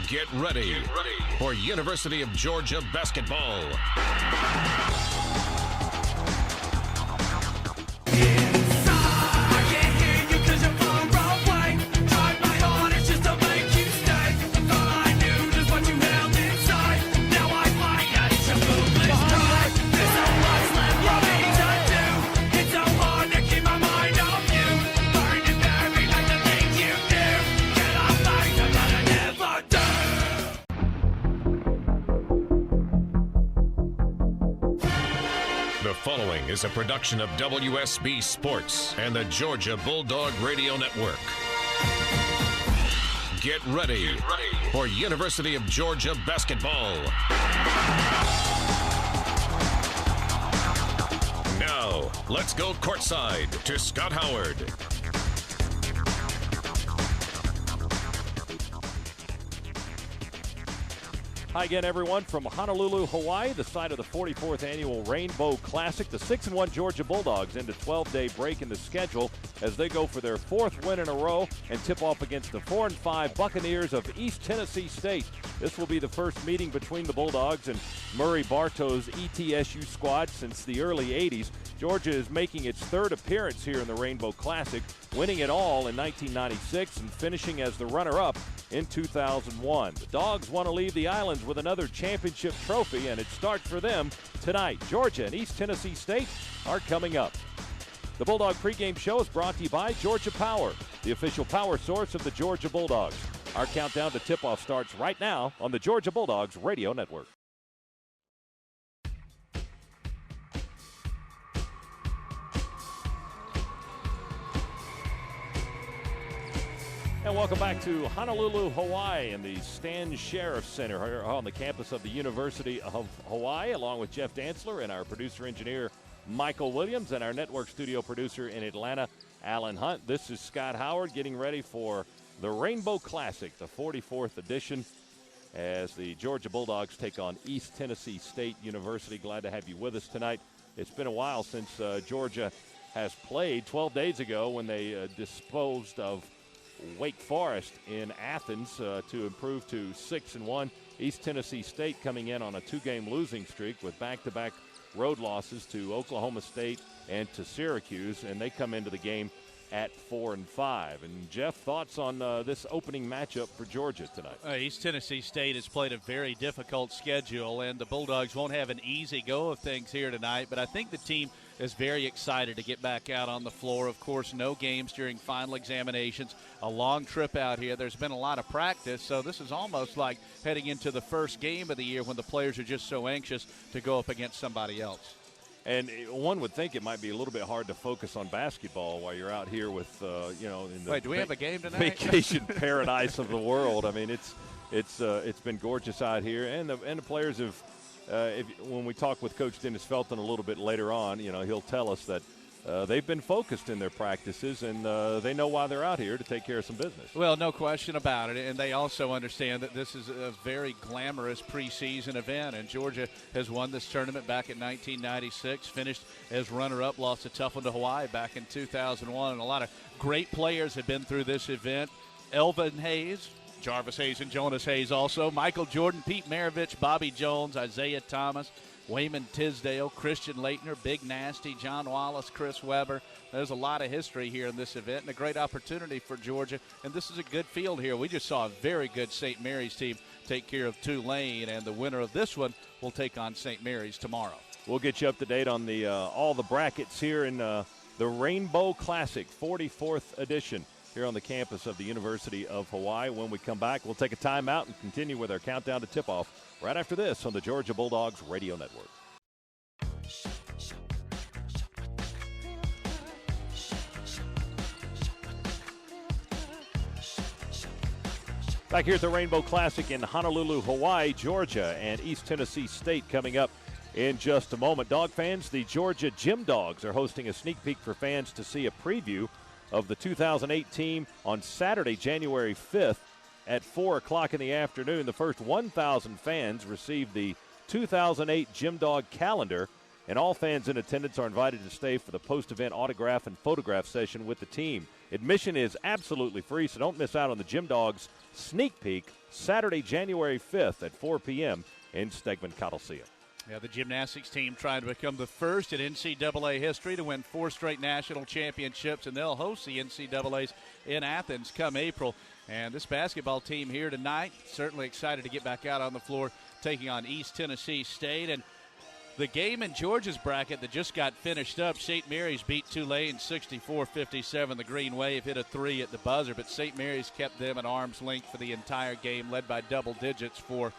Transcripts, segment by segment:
Get ready for University of Georgia basketball. The following is a production of WSB Sports and the Georgia Bulldog Radio Network. Get ready for University of Georgia basketball. Now, let's go courtside to Scott Howard. Hi again, everyone, from Honolulu, Hawaii, the site of the 44th Annual Rainbow Classic. The 6-1 Georgia Bulldogs end a 12-day break in the schedule as they go for their fourth win in a row and tip off against the 4-5 Buccaneers of East Tennessee State. This will be the first meeting between the Bulldogs and Murray Bartow's ETSU squad since the early 80s. Georgia is making its third appearance here in the Rainbow Classic, winning it all in 1996 and finishing as the runner-up in 2001. The Dogs want to leave the islands with another championship trophy, and it starts for them tonight. Georgia and East Tennessee State are coming up. The Bulldog pregame show is brought to you by Georgia Power, the official power source of the Georgia Bulldogs. Our countdown to tip-off starts right now on the Georgia Bulldogs Radio Network. And welcome back to Honolulu, Hawaii, in the Stan Sheriff Center here on the campus of the University of Hawaii, along with Jeff Dantzler and our producer-engineer, Michael Williams, and our network studio producer in Atlanta, Alan Hunt. This is Scott Howard getting ready for the Rainbow Classic, the 44th edition, as the Georgia Bulldogs take on East Tennessee State University. Glad to have you with us tonight. It's been a while since Georgia has played. 12 days ago when they disposed of Wake Forest in Athens to improve to 6-1. East Tennessee State coming in on a two-game losing streak with back-to-back road losses to Oklahoma State and to Syracuse, and they come into the game at 4-5. And Jeff, thoughts on this opening matchup for Georgia tonight? East Tennessee State has played a very difficult schedule, and the Bulldogs won't have an easy go of things here tonight, but I think the team is very excited to get back out on the floor. Of course, no games during final examinations, a long trip out here. There's been a lot of practice, so this is almost like heading into the first game of the year when the players are just so anxious to go up against somebody else. And one would think it might be a little bit hard to focus on basketball while you're out here with, in the do we have a game tonight? Vacation paradise of the world. I mean, it's been gorgeous out here, and the players have. When we talk with Coach Dennis Felton a little bit later on, he'll tell us that they've been focused in their practices, and they know why they're out here to take care of some business. Well, no question about it, and they also understand that this is a very glamorous preseason event, and Georgia has won this tournament back in 1996, finished as runner-up, lost a tough one to Hawaii back in 2001, and a lot of great players have been through this event. Elvin Hayes, Jarvis Hayes and Jonas Hayes also, Michael Jordan, Pete Maravich, Bobby Jones, Isaiah Thomas, Wayman Tisdale, Christian Leitner, Big Nasty, John Wallace, Chris Webber. There's a lot of history here in this event and a great opportunity for Georgia. And this is a good field here. We just saw a very good St. Mary's team take care of Tulane, and the winner of this one will take on St. Mary's tomorrow. We'll get you up to date on the all the brackets here in the Rainbow Classic 44th edition here on the campus of the University of Hawaii. When we come back, we'll take a timeout and continue with our countdown to tip-off right after this on the Georgia Bulldogs Radio Network. Back here at the Rainbow Classic in Honolulu, Hawaii, Georgia, and East Tennessee State coming up in just a moment. Dog fans, the Georgia Gym Dogs are hosting a sneak peek for fans to see a preview of the 2008 team on Saturday, January 5th at 4 o'clock in the afternoon. The first 1,000 fans received the 2008 Gym Dog calendar, and all fans in attendance are invited to stay for the post-event autograph and photograph session with the team. Admission is absolutely free, so don't miss out on the Gym Dogs sneak peek Saturday, January 5th at 4 p.m. in Stegman Coliseum. Yeah, the gymnastics team trying to become the first in NCAA history to win 4 straight national championships, and they'll host the NCAAs in Athens come April. And this basketball team here tonight, certainly excited to get back out on the floor, taking on East Tennessee State. And the game in Georgia's bracket that just got finished up, St. Mary's beat Tulane 64-57. The Green Wave hit a 3 at the buzzer, but St. Mary's kept them at arm's length for the entire game, led by double digits for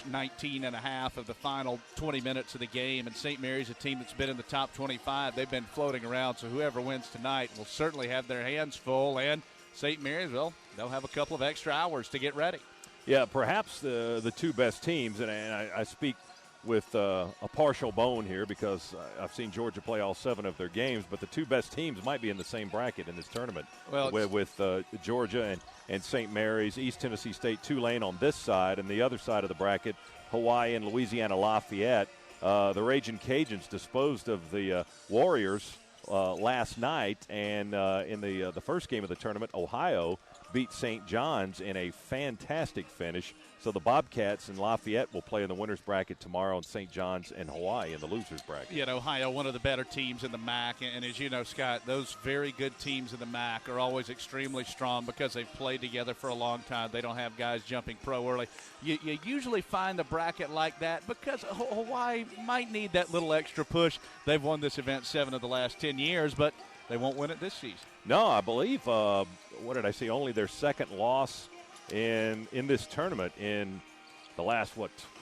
19 and a half of the final 20 minutes of the game. And St. Mary's, a team that's been in the top 25, they've been floating around, so whoever wins tonight will certainly have their hands full. And St. Mary's, well, they'll have a couple of extra hours to get ready. Yeah, perhaps the two best teams, and I speak with a partial bone here because I've seen Georgia play all 7 of their games, but the two best teams might be in the same bracket in this tournament. Well, with Georgia and St. Mary's, East Tennessee State, Tulane on this side, and the other side of the bracket, Hawaii and Louisiana Lafayette. The Ragin' Cajuns disposed of the Warriors last night, and in the first game of the tournament, Ohio beat St. John's in a fantastic finish. So the Bobcats and Lafayette will play in the winner's bracket tomorrow, and St. John's and Hawaii in the loser's bracket. You know, Ohio, one of the better teams in the MAC, and as you know, Scott, those very good teams in the MAC are always extremely strong because they've played together for a long time. They don't have guys jumping pro early. You usually find the bracket like that because Hawaii might need that little extra push. They've won this event 7 of the last 10 years, but they won't win it this season. No, I believe, what did I see, only their second loss in this tournament in the last,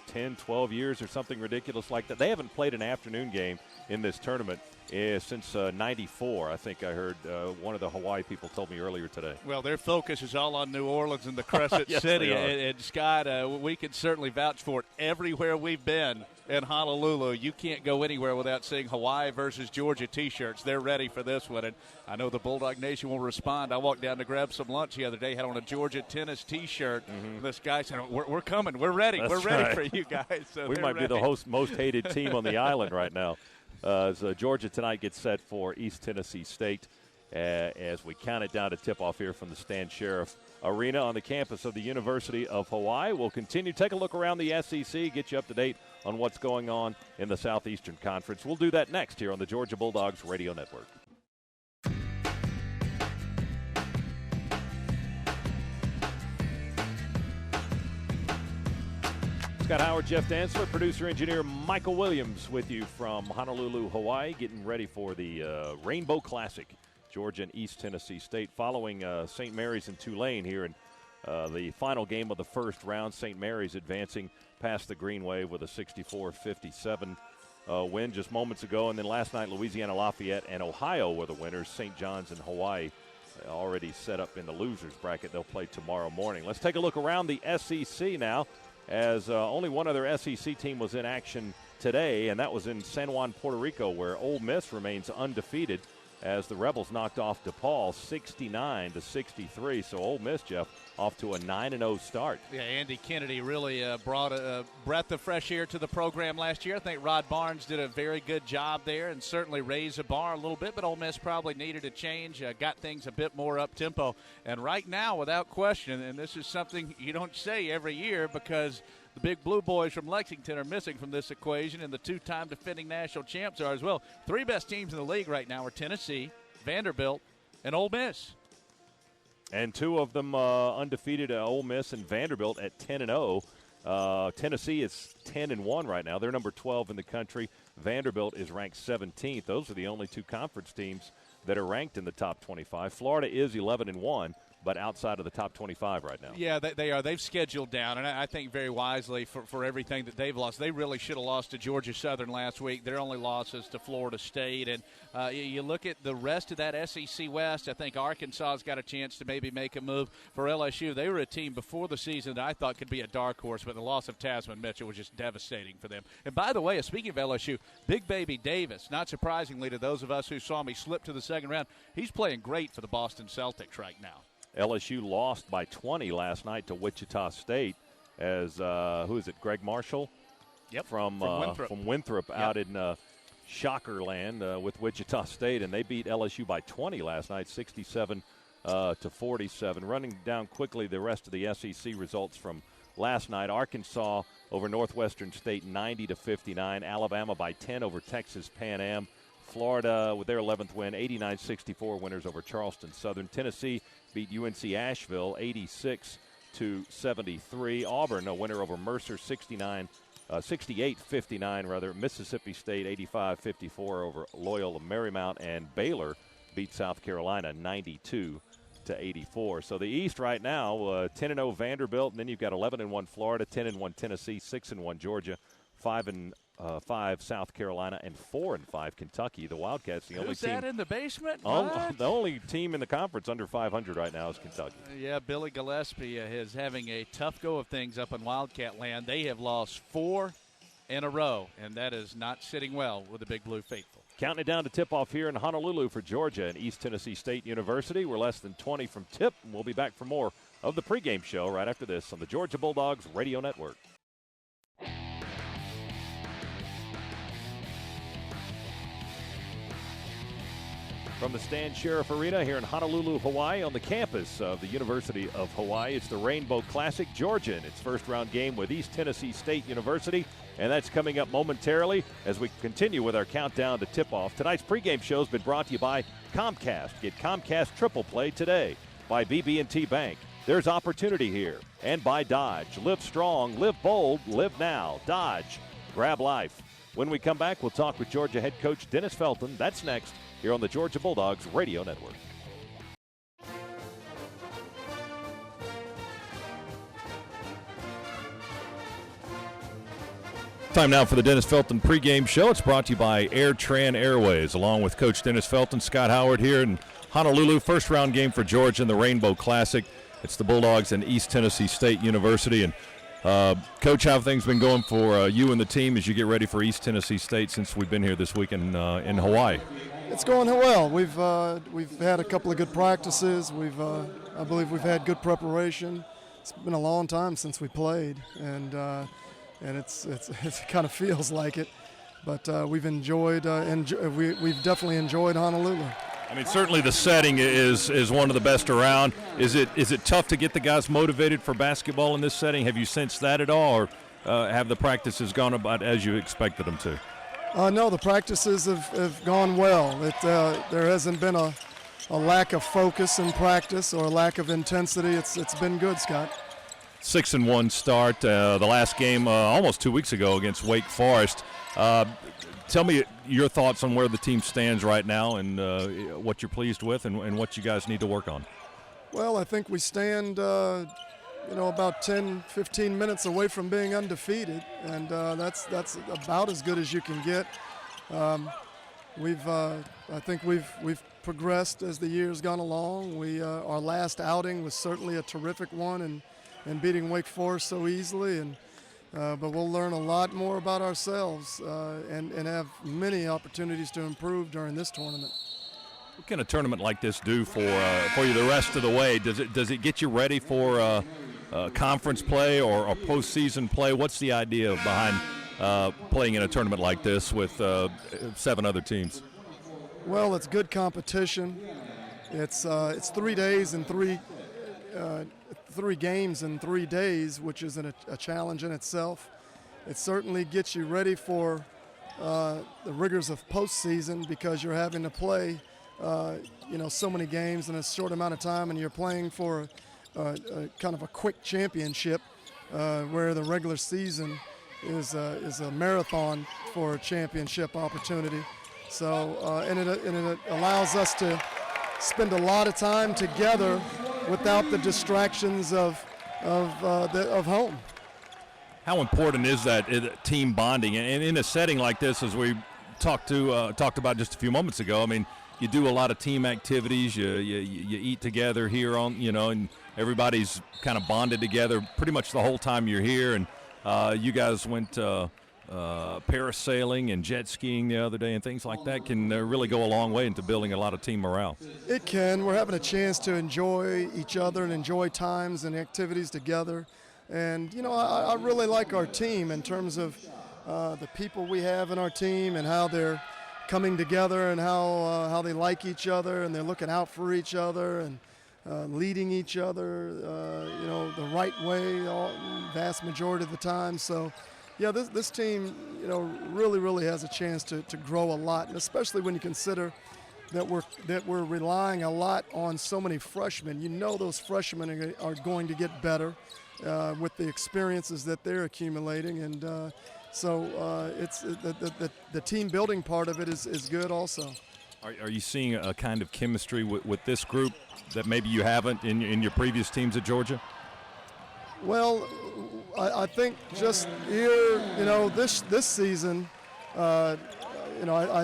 10, 12 years or something ridiculous like that. They haven't played an afternoon game in this tournament since 94. I think I heard one of the Hawaii people told me earlier today. Well, their focus is all on New Orleans and the Crescent yes, City. And Scott, we can certainly vouch for it. Everywhere we've been in Honolulu, you can't go anywhere without seeing Hawaii versus Georgia T-shirts. They're ready for this one, and I know the Bulldog Nation will respond. I walked down to grab some lunch the other day, had on a Georgia tennis T-shirt. Mm-hmm. This guy said, we're coming. We're ready. That's we're ready right. for you guys. So we might ready. be the most hated team on the island right now. So Georgia tonight gets set for East Tennessee State as we count it down to tip-off here from the Stan Sheriff Arena on the campus of the University of Hawaii. We'll continue. Take a look around the SEC, get you up to date on what's going on in the Southeastern Conference. We'll do that next here on the Georgia Bulldogs Radio Network. Scott Howard, Jeff Dantzler, producer-engineer Michael Williams with you from Honolulu, Hawaii, getting ready for the Rainbow Classic, Georgia and East Tennessee State, following St. Mary's and Tulane here in the final game of the first round. St. Mary's advancing past the Green Wave with a 64-57 win just moments ago. And then last night, Louisiana Lafayette and Ohio were the winners. St. John's and Hawaii already set up in the loser's bracket. They'll play tomorrow morning. Let's take a look around the SEC now, as only one other SEC team was in action today, and that was in San Juan, Puerto Rico, where Ole Miss remains undefeated as the Rebels knocked off DePaul 69-63. So Ole Miss, Jeff, off to a 9-0 start. Yeah, Andy Kennedy really brought a breath of fresh air to the program last year. I think Rod Barnes did a very good job there and certainly raised the bar a little bit, but Ole Miss probably needed a change, got things a bit more up-tempo. And right now, without question, and this is something you don't say every year because the big blue boys from Lexington are missing from this equation, and the two-time defending national champs are as well. 3 best teams in the league right now are Tennessee, Vanderbilt, and Ole Miss. And 2 of them undefeated, Ole Miss and Vanderbilt at 10-0. Tennessee is 10-1 right now. They're number 12 in the country. Vanderbilt is ranked 17th. Those are the only 2 conference teams that are ranked in the top 25. Florida is 11-1. But outside of the top 25 right now. Yeah, they are. They've scheduled down, and I think very wisely for everything that they've lost. They really should have lost to Georgia Southern last week. Their only losses to Florida State. And you look at the rest of that SEC West, I think Arkansas has got a chance to maybe make a move. For LSU, they were a team before the season that I thought could be a dark horse, but the loss of Tasman Mitchell was just devastating for them. And by the way, speaking of LSU, Big Baby Davis, not surprisingly to those of us who saw me slip to the second round, he's playing great for the Boston Celtics right now. LSU lost by 20 last night to Wichita State as, who is it, Greg Marshall? Yep, From Winthrop. Winthrop out in shocker land with Wichita State, and they beat LSU by 20 last night, 67 to 47. Running down quickly the rest of the SEC results from last night: Arkansas over Northwestern State 90 to 59. Alabama by 10 over Texas Pan Am. Florida with their 11th win, 89-64 winners over Charleston Southern. Tennessee beat UNC Asheville 86 to 73. Auburn a winner over Mercer 68-59 rather. Mississippi State 85-54 over Loyola Marymount, and Baylor beat South Carolina 92 to 84. So the East right now, 10-0 Vanderbilt, and then you've got 11-1 Florida, 10-1 Tennessee, 6-1 Georgia, 5-5 South Carolina, and 4-5 Kentucky. The Wildcats, the only team. Who's that in the basement? The only team in the conference under 500 right now is Kentucky. Yeah, Billy Gillespie is having a tough go of things up in Wildcat land. They have lost 4 in a row, and that is not sitting well with the Big Blue faithful. Counting it down to tip-off here in Honolulu for Georgia and East Tennessee State University. We're less than 20 from tip, and we'll be back for more of the pregame show right after this on the Georgia Bulldogs Radio Network. From the Stan Sheriff Arena here in Honolulu, Hawaii, on the campus of the University of Hawaii, it's the Rainbow Classic. Georgia in its first-round game with East Tennessee State University, and that's coming up momentarily as we continue with our countdown to tip-off. Tonight's pregame show has been brought to you by Comcast. Get Comcast Triple Play today. By BB&T Bank. There's opportunity here. And by Dodge. Live strong, live bold, live now. Dodge. Grab life. When we come back, we'll talk with Georgia head coach Dennis Felton. That's next here on the Georgia Bulldogs Radio Network. Time now for the Dennis Felton pregame show. It's brought to you by AirTran Airways. Along with Coach Dennis Felton, Scott Howard here in Honolulu. First round game for Georgia in the Rainbow Classic. It's the Bulldogs and East Tennessee State University. And Coach, how have things been going for you and the team as you get ready for East Tennessee State since we've been here this week in Hawaii? It's going well. We've had a couple of good practices. I believe we've had good preparation. It's been a long time since we played, and it kind of feels like it. But we've enjoyed. We've definitely enjoyed Honolulu. I mean, certainly the setting is one of the best around. Is it tough to get the guys motivated for basketball in this setting? Have you sensed that at all, or have the practices gone about as you expected them to? No, the practices have gone well. There hasn't been a lack of focus in practice or a lack of intensity. It's been good, Scott. 6-1 start. The last game almost 2 weeks ago against Wake Forest. Tell me your thoughts on where the team stands right now and what you're pleased with and what you guys need to work on. Well, I think we stand, about 10, 15 minutes away from being undefeated, and that's about as good as you can get. I think we've progressed as the year's gone along. Our last outing was certainly a terrific one, and beating Wake Forest so easily, but we'll learn a lot more about ourselves and have many opportunities to improve during this tournament. What can a tournament like this do for you the rest of the way? Does it get you ready for conference play or postseason play? What's the idea behind playing in a tournament like this with 7 other teams? Well, it's good competition. It's 3 days and 3 games in 3 days, which is a challenge in itself. It certainly gets you ready for the rigors of postseason because you're having to play, so many games in a short amount of time, and you're playing for a kind of a quick championship, where the regular season is a marathon for a championship opportunity. So, and it allows us to spend a lot of time together without the distractions of home. How important is that team bonding? And in a setting like this, as we talked about just a few moments ago, I mean, you do a lot of team activities. You eat together here and everybody's kind of bonded together pretty much the whole time you're here. And you guys went parasailing and jet skiing the other day, and things like that can really go a long way into building a lot of team morale. It can. We're having a chance to enjoy each other and enjoy times and activities together. And, I really like our team in terms of the people we have in our team and how they're coming together and how they like each other and they're looking out for each other and leading each other, the right way, vast majority of the time. So, yeah, this team, really has a chance to grow a lot, and especially when you consider that we're relying a lot on so many freshmen. Those freshmen are going to get better with the experiences that they're accumulating, and so it's the team building part of it is good also. Are you seeing a kind of chemistry with this group that maybe you haven't in your previous teams at Georgia? Well, I think just here, this season, I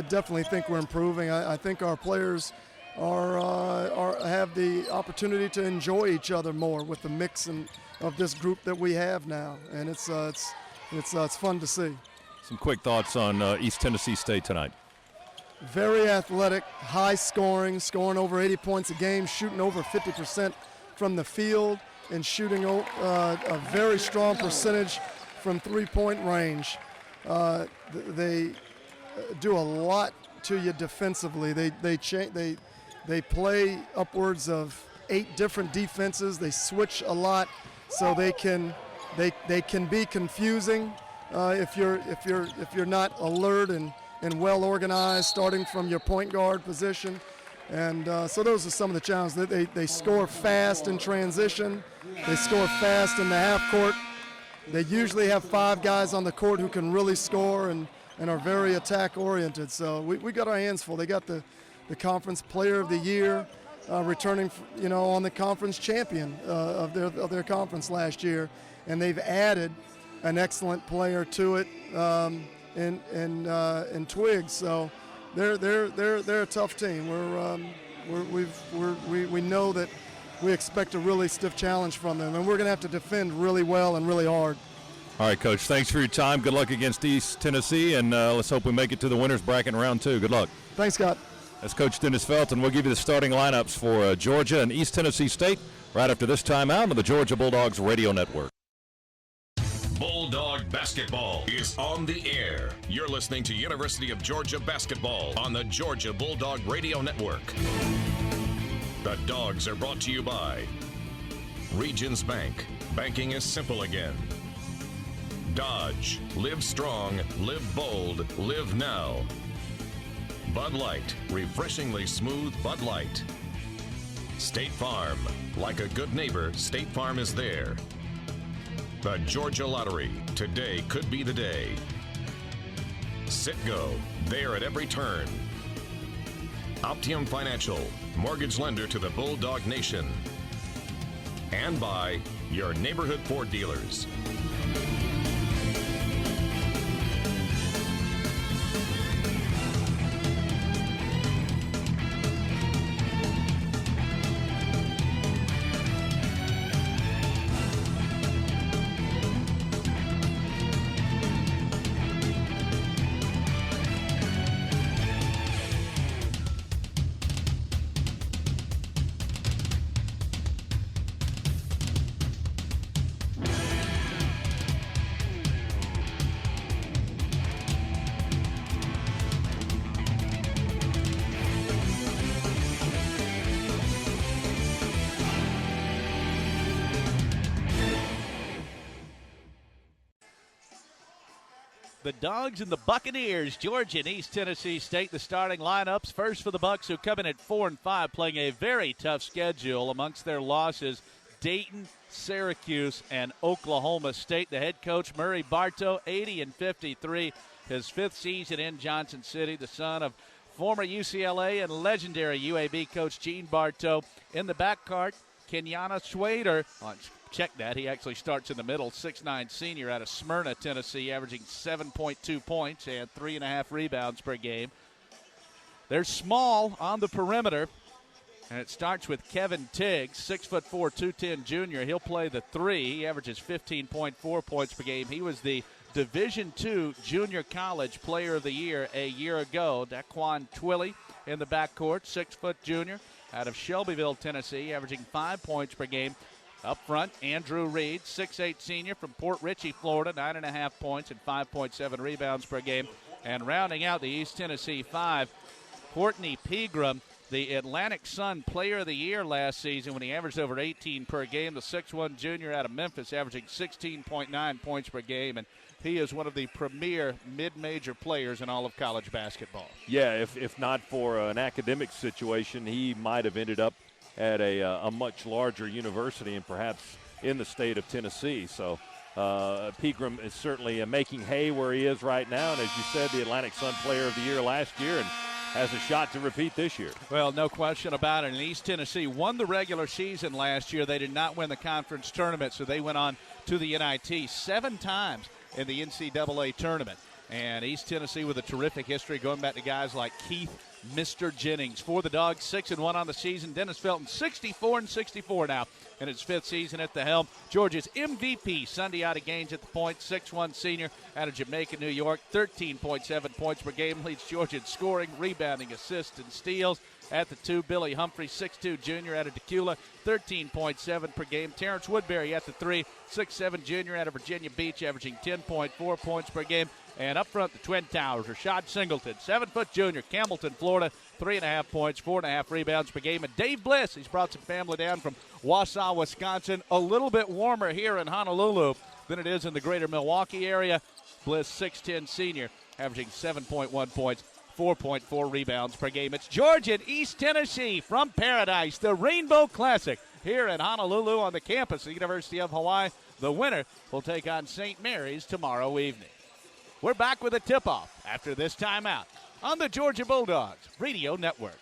definitely think we're improving. I think our players have the opportunity to enjoy each other more with the mix of this group that we have now, and it's fun to see. Some quick thoughts on East Tennessee State tonight. Very athletic, high scoring over 80 points a game, shooting over 50% from the field, and shooting a very strong percentage from three-point range. They do a lot to you defensively. They play upwards of 8 different defenses. They switch a lot, so they can be confusing if you're not alert and well organized, starting from your point guard position. And so those are some of the challenges. They score fast in transition. They score fast in the half court. They usually have 5 guys on the court who can really score and are very attack oriented. So we got our hands full. They got the conference player of the year, returning on the conference champion of their conference last year, and they've added an excellent player to it in Twiggs. So they're a tough team. We know that we expect a really stiff challenge from them, and we're going to have to defend really well and really hard. All right, Coach, thanks for your time. Good luck against East Tennessee, and let's hope we make it to the winners bracket in round 2. Good luck. Thanks, Scott. That's Coach Dennis Felton. We'll give you the starting lineups for Georgia and East Tennessee State right after this timeout on the Georgia Bulldogs Radio Network. Bulldog basketball is on the air. You're listening to University of Georgia basketball on the Georgia Bulldog Radio Network. The Dogs are brought to you by Regions Bank. Banking is simple again. Dodge. Live strong. Live bold. Live now. Bud Light. Refreshingly smooth Bud Light. State Farm. Like a good neighbor, State Farm is there. The Georgia Lottery. Today could be the day. Citgo. There at every turn. Optium Financial. Mortgage lender to the Bulldog Nation. And by your neighborhood Ford dealers. The Dogs and the Buccaneers, Georgia and East Tennessee State, the starting lineups. First for the Bucs, who come in at 4-5, playing a very tough schedule. Amongst their losses, Dayton, Syracuse, and Oklahoma State. The head coach, Murray Bartow, 80-53, his 5th season in Johnson City, the son of former UCLA and legendary UAB coach Gene Bartow. In the backcourt, Kenyatta Schwader. Check that. He actually starts in the middle. 6'9" senior out of Smyrna, Tennessee, averaging 7.2 points and 3.5 rebounds per game. They're small on the perimeter, and it starts with Kevin Tiggs, 6'4", 210 junior. He'll play the 3. He averages 15.4 points per game. He was the Division II Junior College Player of the Year a year ago. Daquan Twilley in the backcourt, 6' junior out of Shelbyville, Tennessee, averaging 5 points per game. Up front, Andrew Reed, 6'8" senior from Port Richey, Florida, 9.5 points and 5.7 rebounds per game. And rounding out the East Tennessee 5, Courtney Pegram, the Atlantic Sun Player of the Year last season when he averaged over 18 per game. The 6'1 junior out of Memphis, averaging 16.9 points per game. And he is one of the premier mid-major players in all of college basketball. Yeah, if not for an academic situation, he might have ended up at a much larger university and perhaps in the state of Tennessee. So Pegram is certainly making hay where he is right now. And as you said, the Atlantic Sun Player of the Year last year and has a shot to repeat this year. Well, no question about it. And East Tennessee won the regular season last year. They did not win the conference tournament, so they went on to the NIT 7 times in the NCAA tournament. And East Tennessee with a terrific history going back to guys like Keith Mr. Jennings. For the Dogs, 6-1 on the season. Dennis Felton, 64-64 now in his 5th season at the helm. Georgia's MVP, Sunday Gaines at the point, 6'1 senior out of Jamaica, New York, 13.7 points per game. Leads Georgia in scoring, rebounding, assists, and steals. At the 2, Billy Humphrey, 6'2 junior out of Decula, 13.7 per game. Terrence Woodbury at the 3, 6'7 junior out of Virginia Beach, averaging 10.4 points per game. And up front, the Twin Towers, Rashad Singleton, 7-foot junior, Campbellton, Florida, 3.5 points, 4.5 rebounds per game. And Dave Bliss, he's brought some family down from Wausau, Wisconsin. A little bit warmer here in Honolulu than it is in the greater Milwaukee area. Bliss, 6'10 senior, averaging 7.1 points, 4.4 rebounds per game. It's Georgia and East Tennessee from Paradise, the Rainbow Classic here in Honolulu on the campus of the University of Hawaii. The winner will take on St. Mary's tomorrow evening. We're back with a tip-off after this timeout on the Georgia Bulldogs Radio Network.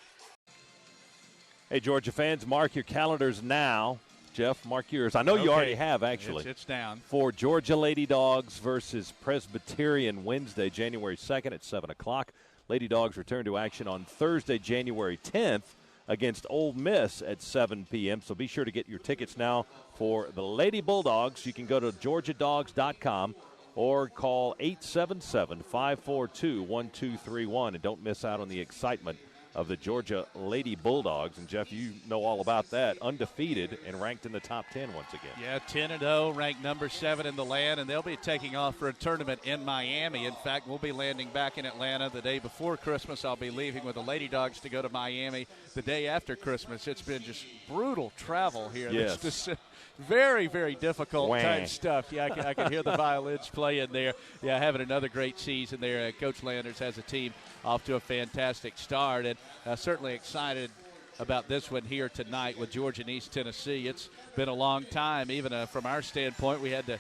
Hey, Georgia fans, mark your calendars now. Jeff, mark yours. I know you already have, actually. It's down. For Georgia Lady Dogs versus Presbyterian Wednesday, January 2nd at 7 o'clock. Lady Dogs return to action on Thursday, January 10th against Ole Miss at 7 p.m. So be sure to get your tickets now for the Lady Bulldogs. You can go to georgiadogs.com or call 877-542-1231. And don't miss out on the excitement of the Georgia Lady Bulldogs. And, Jeff, you know all about that. Undefeated and ranked in the top 10 once again. Yeah, 10-0, ranked number 7 in the land, and they'll be taking off for a tournament in Miami. In fact, we'll be landing back in Atlanta the day before Christmas. I'll be leaving with the Lady Dogs to go to Miami the day after Christmas. It's been just brutal travel here. Yes. It's just very, very difficult type stuff. Yeah, I can hear the violins playing there. Yeah, having another great season there. Coach Landers has a team off to a fantastic start, and certainly excited about this one here tonight with Georgia and East Tennessee. It's been a long time, even from our standpoint. We had to,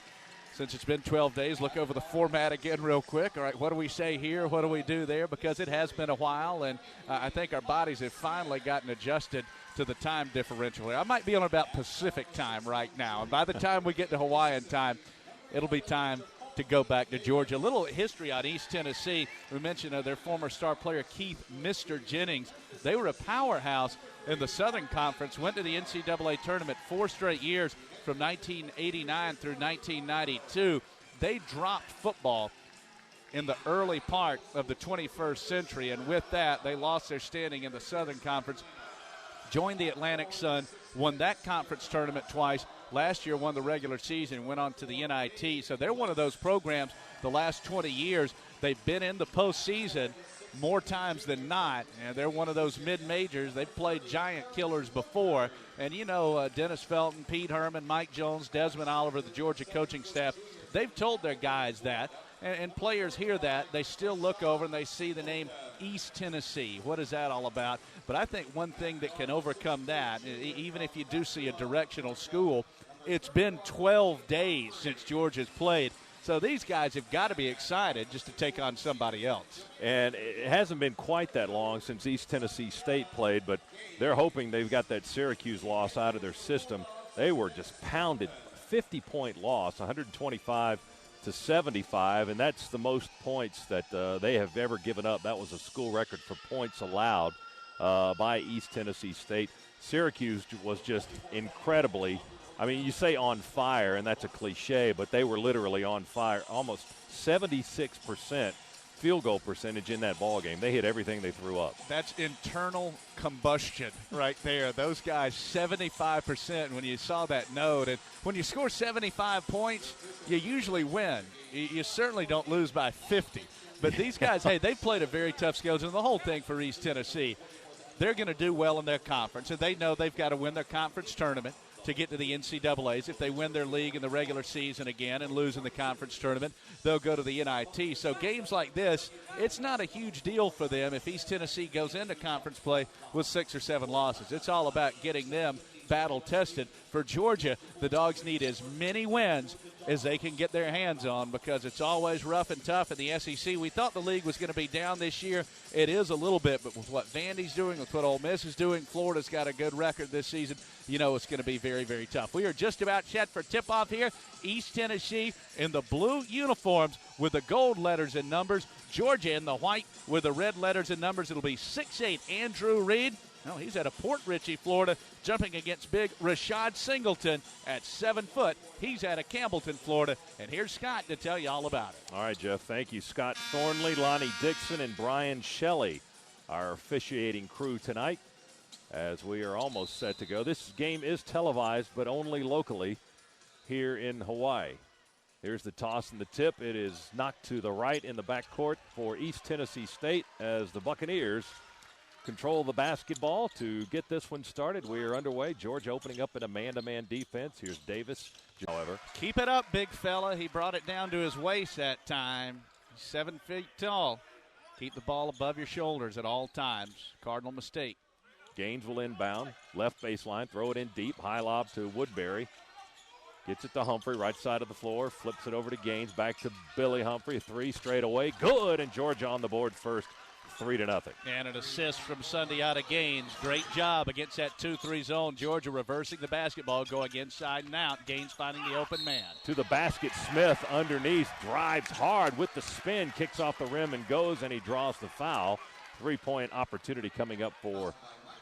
since it's been 12 days, look over the format again real quick. All right, what do we say here? What do we do there? Because it has been a while, and I think our bodies have finally gotten adjusted to the time differential. I might be on about Pacific time right now, and by the time we get to Hawaiian time, it'll be time to go back to Georgia. A little history on East Tennessee. We mentioned their former star player, Keith Mr. Jennings. They were a powerhouse in the Southern Conference, went to the NCAA tournament 4 straight years from 1989 through 1992. They dropped football in the early part of the 21st century, and with that, they lost their standing in the Southern Conference, joined the Atlantic Sun, won that conference tournament twice. Last year won the regular season, went on to the NIT. So they're one of those programs the last 20 years, they've been in the postseason more times than not. And they're one of those mid-majors. They've played giant killers before. And, you know, Dennis Felton, Pete Herman, Mike Jones, Desmond Oliver, the Georgia coaching staff, they've told their guys that. And players hear that. They still look over and they see the name East Tennessee. What is that all about? But I think one thing that can overcome that, even if you do see a directional school, it's been 12 days since Georgia's played. So these guys have got to be excited just to take on somebody else. And it hasn't been quite that long since East Tennessee State played, but they're hoping they've got that Syracuse loss out of their system. They were just pounded, 50-point loss, 125-75, and that's the most points that they have ever given up. That was a school record for points allowed by East Tennessee State. Syracuse was just incredibly, I mean, you say on fire, and that's a cliche, but they were literally on fire. Almost 76% field goal percentage in that ball game. They hit everything they threw up. That's internal combustion right there. Those guys, 75%. When you saw that note, and when you score 75 points, you usually win. You certainly don't lose by 50. But these guys, hey, they've played a very tough schedule. And the whole thing for East Tennessee, they're going to do well in their conference, and they know they've got to win their conference tournament to get to the NCAAs. If they win their league in the regular season again and lose in the conference tournament, they'll go to the NIT. So games like this, it's not a huge deal for them if East Tennessee goes into conference play with 6 or 7 losses. It's all about getting them battle-tested. For Georgia, the Dogs need as many wins as they can get their hands on because it's always rough and tough in the SEC. We thought the league was going to be down this year. It is a little bit, but with what Vandy's doing, with what Ole Miss is doing, Florida's got a good record this season. You know it's going to be very, very tough. We are just about set for tip-off here. East Tennessee in the blue uniforms with the gold letters and numbers. Georgia in the white with the red letters and numbers. It'll be 6'8" Andrew Reed. No, he's at a Port Richey, Florida, jumping against big Rashad Singleton at 7 foot. He's at a Campbellton, Florida. And here's Scott to tell you all about it. All right, Jeff, thank you. Scott Thornley, Lonnie Dixon, and Brian Shelley, our officiating crew tonight, as we are almost set to go. This game is televised, but only locally here in Hawaii. Here's the toss and the tip. It is knocked to the right in the backcourt for East Tennessee State as the Buccaneers control the basketball to get this one started. We are underway. Georgia opening up in a man-to-man defense. Here's Davis, however. Keep it up, big fella. He brought it down to his waist that time. He's 7 feet tall. Keep the ball above your shoulders at all times. Cardinal mistake. Gaines will inbound. Left baseline. Throw it in deep. High lob to Woodbury. Gets it to Humphrey, right side of the floor. Flips it over to Gaines. Back to Billy Humphrey. 3 straight away. Good, and Georgia on the board first. 3-0. And an assist from Sundiata Gaines. Great job against that 2-3 zone. Georgia reversing the basketball, going inside and out. Gaines finding the open man. To the basket, Smith underneath, drives hard with the spin, kicks off the rim and goes, and he draws the foul. 3-point opportunity coming up for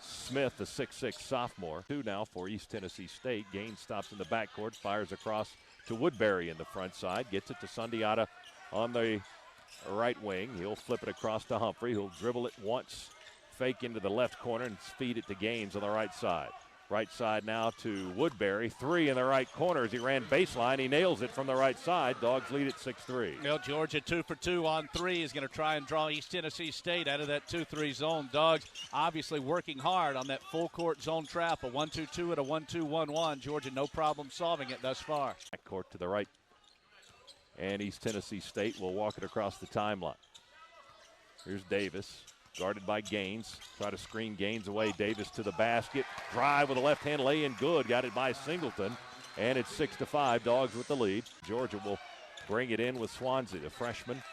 Smith, the 6'6 sophomore. 2 now for East Tennessee State. Gaines stops in the backcourt, fires across to Woodbury in the front side, gets it to Sundiata on the right wing. He'll flip it across to Humphrey, who'll dribble it once, fake into the left corner, and feed it to Gaines on the right side. Right side now to Woodbury. 3 in the right corner as he ran baseline. He nails it from the right side. Dogs lead at 6-3. Well, Georgia 2 for 2 on 3 is going to try and draw East Tennessee State out of that 2-3 zone. Dogs obviously working hard on that full court zone trap, a 1-2-2 and a 1-2-1-1. Georgia no problem solving it thus far. Back court to the right. And East Tennessee State will walk it across the timeline. Here's Davis, guarded by Gaines. Try to screen Gaines away. Davis to the basket. Drive with a left hand lay in good. Got it by Singleton. And it's 6-5. Dogs with the lead. Georgia will bring it in with Swansea, the freshman.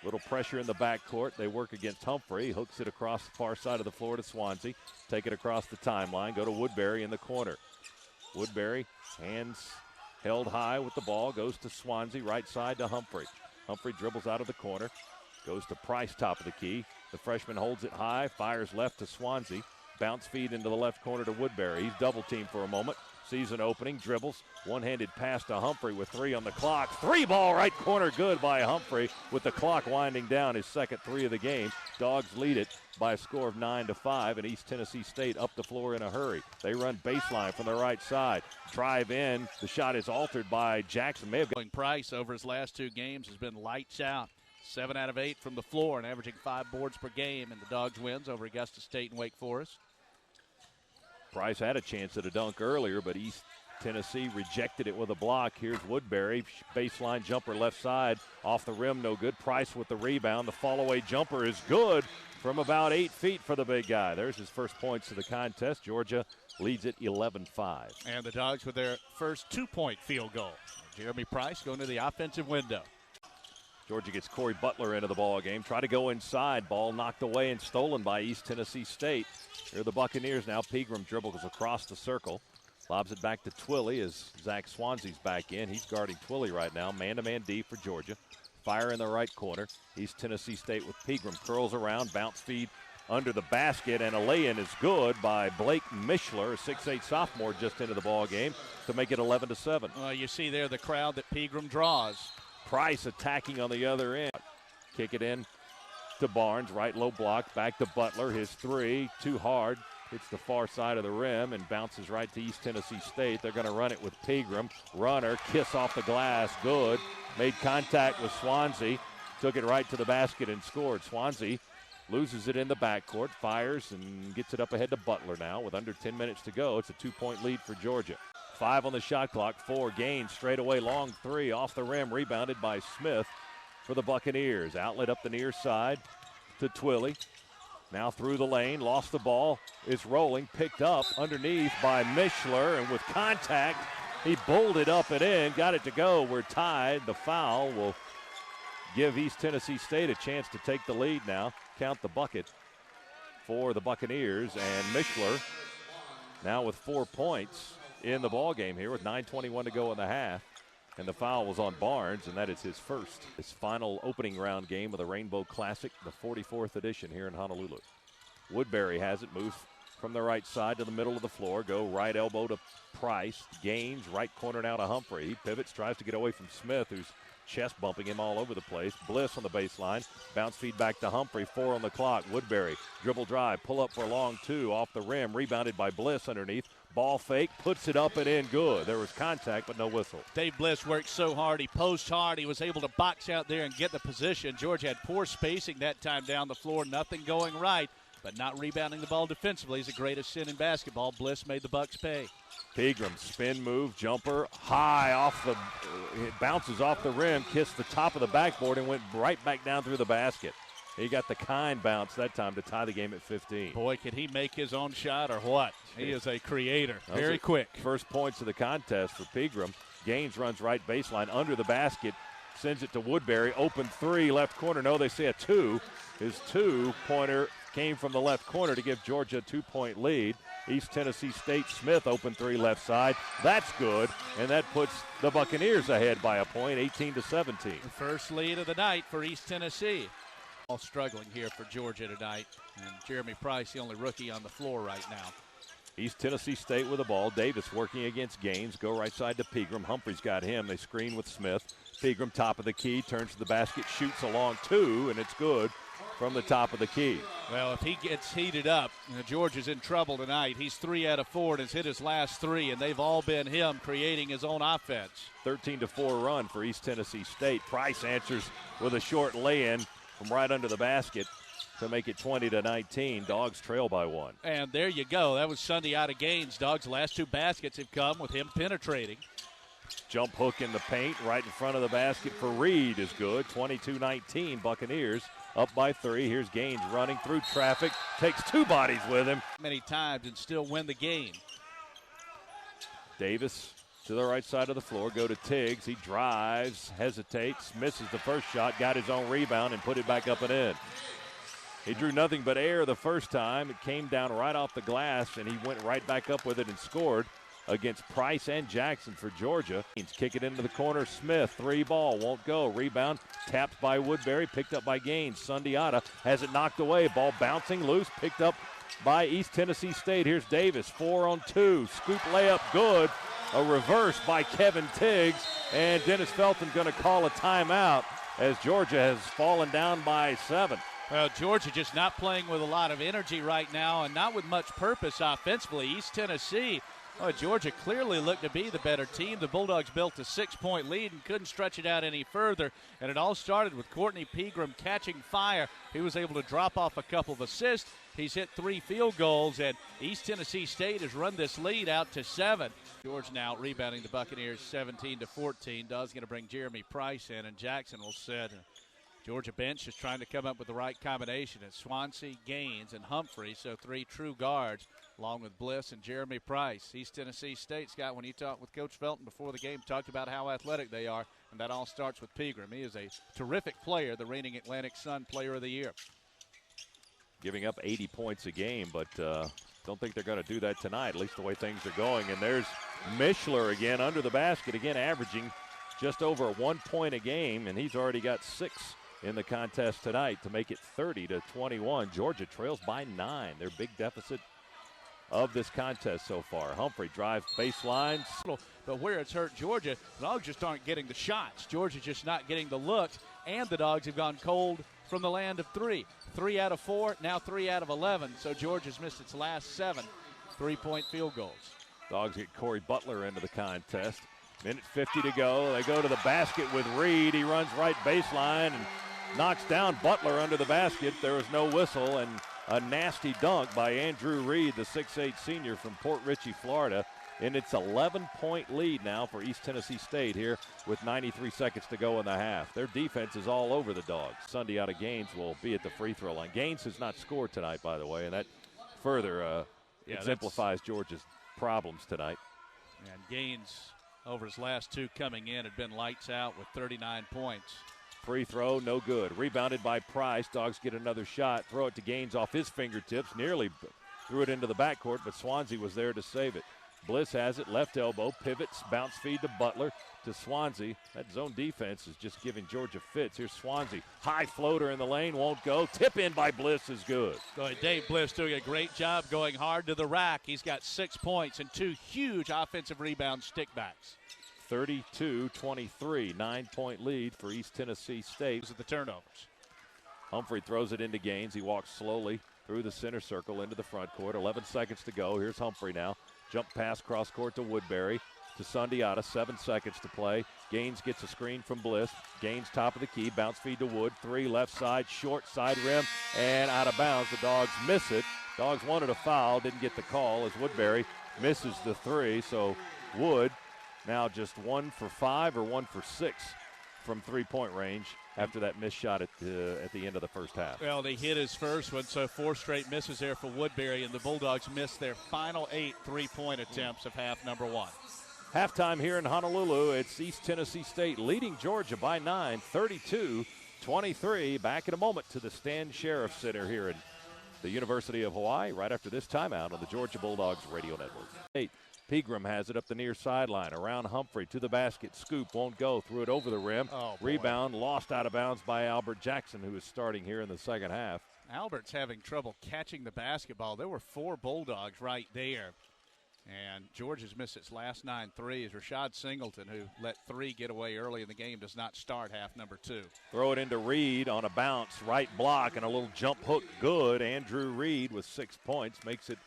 Little pressure in the backcourt. They work against Humphrey. Hooks it across the far side of the floor to Swansea. Take it across the timeline. Go to Woodbury in the corner. Woodbury, hands held high with the ball, goes to Swansea, right side to Humphrey. Humphrey dribbles out of the corner, goes to Price, top of the key. The freshman holds it high, fires left to Swansea. Bounce feed into the left corner to Woodbury. He's double-teamed for a moment. Sees an opening, dribbles, one-handed pass to Humphrey with 3 on the clock. 3-ball right corner, good by Humphrey with the clock winding down, his second 3 of the game. Dogs lead it by a score of 9-5, and East Tennessee State up the floor in a hurry. They run baseline from the right side. Drive in. The shot is altered by Jackson. May have got Price over his last 2 games has been lights out. 7 out of 8 from the floor and averaging 5 boards per game, and the Dogs wins over Augusta State and Wake Forest. Price had a chance at a dunk earlier, but East Tennessee rejected it with a block. Here's Woodbury, baseline jumper left side, off the rim, no good. Price with the rebound. The fall-away jumper is good from about 8 feet for the big guy. There's his first points of the contest. Georgia leads it 11-5. And the Dogs with their first 2-point field goal. Jeremy Price going to the offensive window. Georgia gets Corey Butler into the ball game. Try to go inside. Ball knocked away and stolen by East Tennessee State. Here are the Buccaneers now. Pegram dribbles across the circle. Lobs it back to Twilley as Zach Swansea's back in. He's guarding Twilley right now. Man-to-man D for Georgia. Fire in the right corner. East Tennessee State with Pegram. Curls around. Bounce feed under the basket. And a lay-in is good by Blake Mishler, a 6'8 sophomore, just into the ball game to make it 11-7. Well, you see there the crowd that Pegram draws. Price attacking on the other end. Kick it in to Barnes, right low block, back to Butler. His 3, too hard, hits the far side of the rim and bounces right to East Tennessee State. They're going to run it with Pegram. Runner, kiss off the glass, good. Made contact with Swansea. took it right to the basket and scored. Swansea loses it in the backcourt, fires, and gets it up ahead to Butler now with under 10 minutes to go. It's a 2-point lead for Georgia. 5 on the shot clock, 4 Gaines, straight away, long 3, off the rim, rebounded by Smith for the Buccaneers. Outlet up the near side to Twilly. Now through the lane, lost the ball, is rolling, picked up underneath by Mishler, and with contact, he bowled it up and in, got it to go. We're tied. The foul will give East Tennessee State a chance to take the lead now. Count the bucket for the Buccaneers, and Mishler now with 4 points in the ball game here with 9:21 to go in the half. And the foul was on Barnes, and that is his first. His final opening round game of the Rainbow Classic, the 44th edition here in Honolulu. Woodbury has it, moves from the right side to the middle of the floor, go right elbow to Price. Gaines, right corner now to Humphrey. He pivots, tries to get away from Smith, who's chest bumping him all over the place. Bliss on the baseline, bounce feed back to Humphrey, 4 on the clock. Woodbury, dribble drive, pull up for a long 2, off the rim, rebounded by Bliss underneath. Ball fake, puts it up and in good. There was contact, but no whistle. Dave Bliss worked so hard. He posed hard. He was able to box out there and get the position. Georgia had poor spacing that time down the floor. Nothing going right, but not rebounding the ball defensively is the greatest sin in basketball. Bliss made the Bucks pay. Pegram, spin move, jumper, high off the, it bounces off the rim, kissed the top of the backboard and went right back down through the basket. He got the kind bounce that time to tie the game at 15. Boy, can he make his own shot or what? He is a creator. Very quick. First points of the contest for Pegram. Gaines runs right baseline under the basket, sends it to Woodbury. Open 3, left corner. No, they say a 2. His 2-pointer came from the left corner to give Georgia a 2-point lead. East Tennessee State, Smith, open 3 left side. That's good, and that puts the Buccaneers ahead by a point, 18-17. The first lead of the night for East Tennessee. All struggling here for Georgia tonight, and Jeremy Price, the only rookie on the floor right now. East Tennessee State with the ball. Davis working against Gaines. Go right side to Pegram. Humphrey's got him. They screen with Smith. Pegram, top of the key, turns to the basket, shoots a long 2, and it's good from the top of the key. Well, if he gets heated up, Georgia's in trouble tonight. He's 3 out of 4 and has hit his last 3, and they've all been him creating his own offense. 13-4 run for East Tennessee State. Price answers with a short lay-in from right under the basket to make it 20-19. Dogs trail by 1. And there you go. That was Sunday out of Gaines. Dogs' last 2 baskets have come with him penetrating. Jump hook in the paint right in front of the basket for Reed is good. 22-19 Buccaneers up by 3. Here's Gaines running through traffic. Takes 2 bodies with him. Many times and still win the game. Davis to the right side of the floor, go to Tiggs. He drives, hesitates, misses the first shot, got his own rebound, and put it back up and in. He drew nothing but air the first time. It came down right off the glass, and he went right back up with it and scored against Price and Jackson for Georgia. Kick it into the corner. Smith, 3 ball, won't go. Rebound, tapped by Woodbury, picked up by Gaines. Sundiata has it knocked away. Ball bouncing loose, picked up by East Tennessee State. Here's Davis, 4 on 2. Scoop layup, good. A reverse by Kevin Tiggs, and Dennis Felton going to call a timeout as Georgia has fallen down by 7. Well, Georgia just not playing with a lot of energy right now and not with much purpose offensively. East Tennessee, Georgia clearly looked to be the better team. The Bulldogs built a 6-point lead and couldn't stretch it out any further, and it all started with Courtney Pegram catching fire. He was able to drop off a couple of assists. He's hit 3 field goals, and East Tennessee State has run this lead out to 7. Georgia now rebounding the Buccaneers 17-14. Doug's going to bring Jeremy Price in, and Jackson will sit. Georgia bench is trying to come up with the right combination. It's Swansea, Gaines, and Humphrey, so 3 true guards, along with Bliss and Jeremy Price. East Tennessee State, Scott, when you talked with Coach Felton before the game, talked about how athletic they are, and that all starts with Pegram. He is a terrific player, the reigning Atlantic Sun Player of the Year. Giving up 80 points a game, but don't think they're going to do that tonight, at least the way things are going. And there's Mishler again under the basket, again averaging just over 1 point a game, and he's already got 6 in the contest tonight to make it 30-21. Georgia trails by 9. Their big deficit of this contest so far. Humphrey drives baseline. But where it's hurt Georgia, the Dogs just aren't getting the shots. Georgia's just not getting the looks, and the Dogs have gone cold from the land of 3. 3 out of 4, now 3 out of 11. So Georgia's missed its last 7 3-point field goals. Dogs get Corey Butler into the contest. Minute 50 to go. They go to the basket with Reed. He runs right baseline and knocks down Butler under the basket. There was no whistle, and a nasty dunk by Andrew Reed, the 6'8 senior from Port Richey, Florida. And it's 11-point lead now for East Tennessee State here with 93 seconds to go in the half. Their defense is all over the Dogs. Sunday out of Gaines will be at the free throw line. Gaines has not scored tonight, by the way, and that further exemplifies Georgia's problems tonight. And Gaines, over his last two coming in, had been lights out with 39 points. Free throw, no good. Rebounded by Price. Dogs get another shot. Throw it to Gaines off his fingertips. Nearly threw it into the backcourt, but Swansea was there to save it. Bliss has it, left elbow, pivots, bounce feed to Butler, to Swansea. That zone defense is just giving Georgia fits. Here's Swansea. High floater in the lane, won't go. Tip in by Bliss is good. Dave Bliss doing a great job going hard to the rack. He's got 6 points and 2 huge offensive rebound stickbacks. 32-23, 9-point lead for East Tennessee State. Those are the turnovers. Humphrey throws it into Gaines. He walks slowly through the center circle into the front court. 11 seconds to go. Here's Humphrey now. Jump pass cross court to Woodbury. To Sundiata, 7 seconds to play. Gaines gets a screen from Bliss. Gaines top of the key, bounce feed to Wood. 3 left side, short side rim, and out of bounds. The Dogs miss it. Dogs wanted a foul, didn't get the call as Woodbury misses the 3. So Wood now just 1 for 5 or 1 for 6 from three-point range after that missed shot at the end of the first half. Well, they hit his first one, so 4 straight misses there for Woodbury, and the Bulldogs missed their final 8 three-point attempts of half number 1. Halftime here in Honolulu. It's East Tennessee State leading Georgia by 9, 32-23. Back in a moment to the Stan Sheriff Center here in the University of Hawaii right after this timeout on the Georgia Bulldogs Radio Network. Pegram has it up the near sideline. Around Humphrey to the basket. Scoop won't go. Threw it over the rim. Rebound lost out of bounds by Albert Jackson, who is starting here in the second half. Albert's having trouble catching the basketball. There were 4 Bulldogs right there. And Georgia's missed its last 9 threes. Rashad Singleton, who let 3 get away early in the game, does not start half number 2. Throw it into Reed on a bounce. Right block and a little jump hook. Good. Andrew Reed with 6 points makes it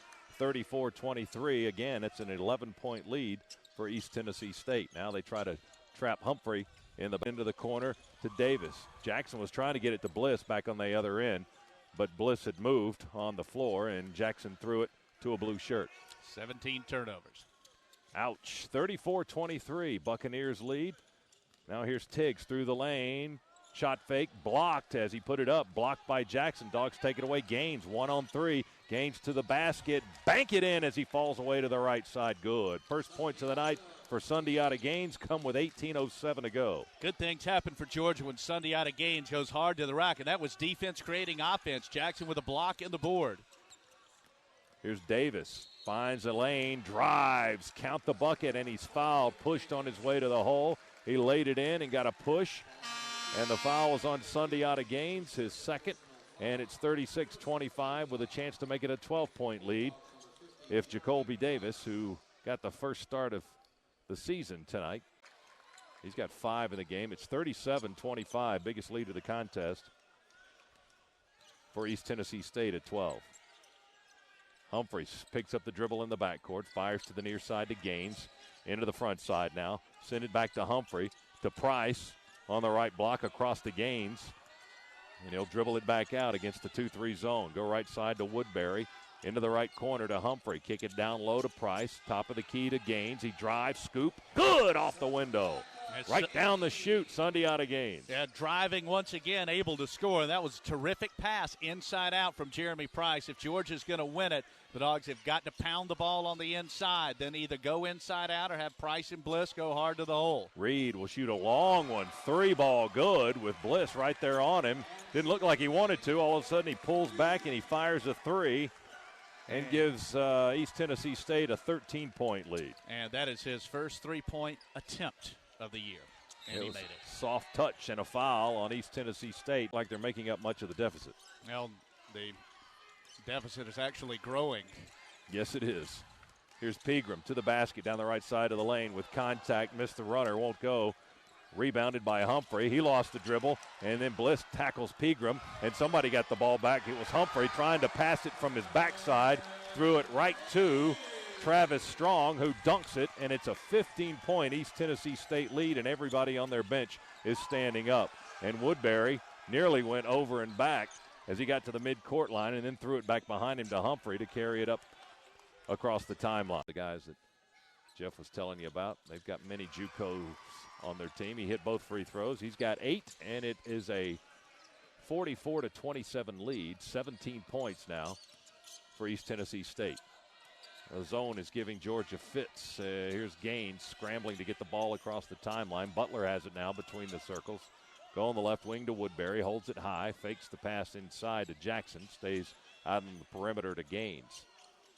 34-23. Again, it's an 11-point lead for East Tennessee State. Now they try to trap Humphrey into the corner to Davis. Jackson was trying to get it to Bliss back on the other end, but Bliss had moved on the floor, and Jackson threw it to a blue shirt. 17 turnovers. Ouch. 34-23. Buccaneers lead. Now here's Tiggs through the lane. Shot fake, blocked as he put it up. Blocked by Jackson. Dogs take it away. Gaines, 1-on-3. Gaines to the basket. Bank it in as he falls away to the right side. Good. First points of the night for Sundiata Gaines come with 18:07 to go. Good things happen for Georgia when Sundiata Gaines goes hard to the rack, and that was defense creating offense. Jackson with a block and the board. Here's Davis. Finds a lane, drives, count the bucket, and he's fouled. Pushed on his way to the hole. He laid it in and got a push. And the foul was on Sundiata Gaines, his second. And it's 36-25 with a chance to make it a 12-point lead if Jacoby Davis, who got the first start of the season tonight, he's got 5 in the game. It's 37-25, biggest lead of the contest for East Tennessee State at 12. Humphreys picks up the dribble in the backcourt, fires to the near side to Gaines, into the front side now. Send it back to Humphrey, to Price on the right block across to Gaines. And he'll dribble it back out against the 2-3 zone. Go right side to Woodbury, into the right corner to Humphrey. Kick it down low to Price, top of the key to Gaines. He drives, scoop, good off the window. Right down the chute, Sundiata Gaines. Yeah, driving once again, able to score. And that was a terrific pass inside out from Jeremy Price. If Georgia's going to win it, the Dogs have got to pound the ball on the inside, then either go inside out or have Price and Bliss go hard to the hole. Reed will shoot a long one. 3-ball good with Bliss right there on him. Didn't look like he wanted to. All of a sudden he pulls back and he fires a 3 and gives East Tennessee State a 13-point lead. And that is his first 3-point attempt of the year. And he made it. Soft touch and a foul on East Tennessee State, like they're making up much of the deficit. Well, the deficit is actually growing. Yes, it is. Here's Pegram to the basket down the right side of the lane with contact. Missed the runner, won't go. Rebounded by Humphrey. He lost the dribble, and then Bliss tackles Pegram, and somebody got the ball back. It was Humphrey trying to pass it from his backside. Threw it right to Travis Strong, who dunks it, and it's a 15-point East Tennessee State lead, and everybody on their bench is standing up. And Woodbury nearly went over and back as he got to the midcourt line and then threw it back behind him to Humphrey to carry it up across the timeline. The guys that Jeff was telling you about, they've got many JUCOs on their team. He hit both free throws. He's got 8, and it is a 44-27 lead, 17 points now for East Tennessee State. The zone is giving Georgia fits. Here's Gaines scrambling to get the ball across the timeline. Butler has it now between the circles. Go on the left wing to Woodbury, holds it high, fakes the pass inside to Jackson, stays out on the perimeter to Gaines.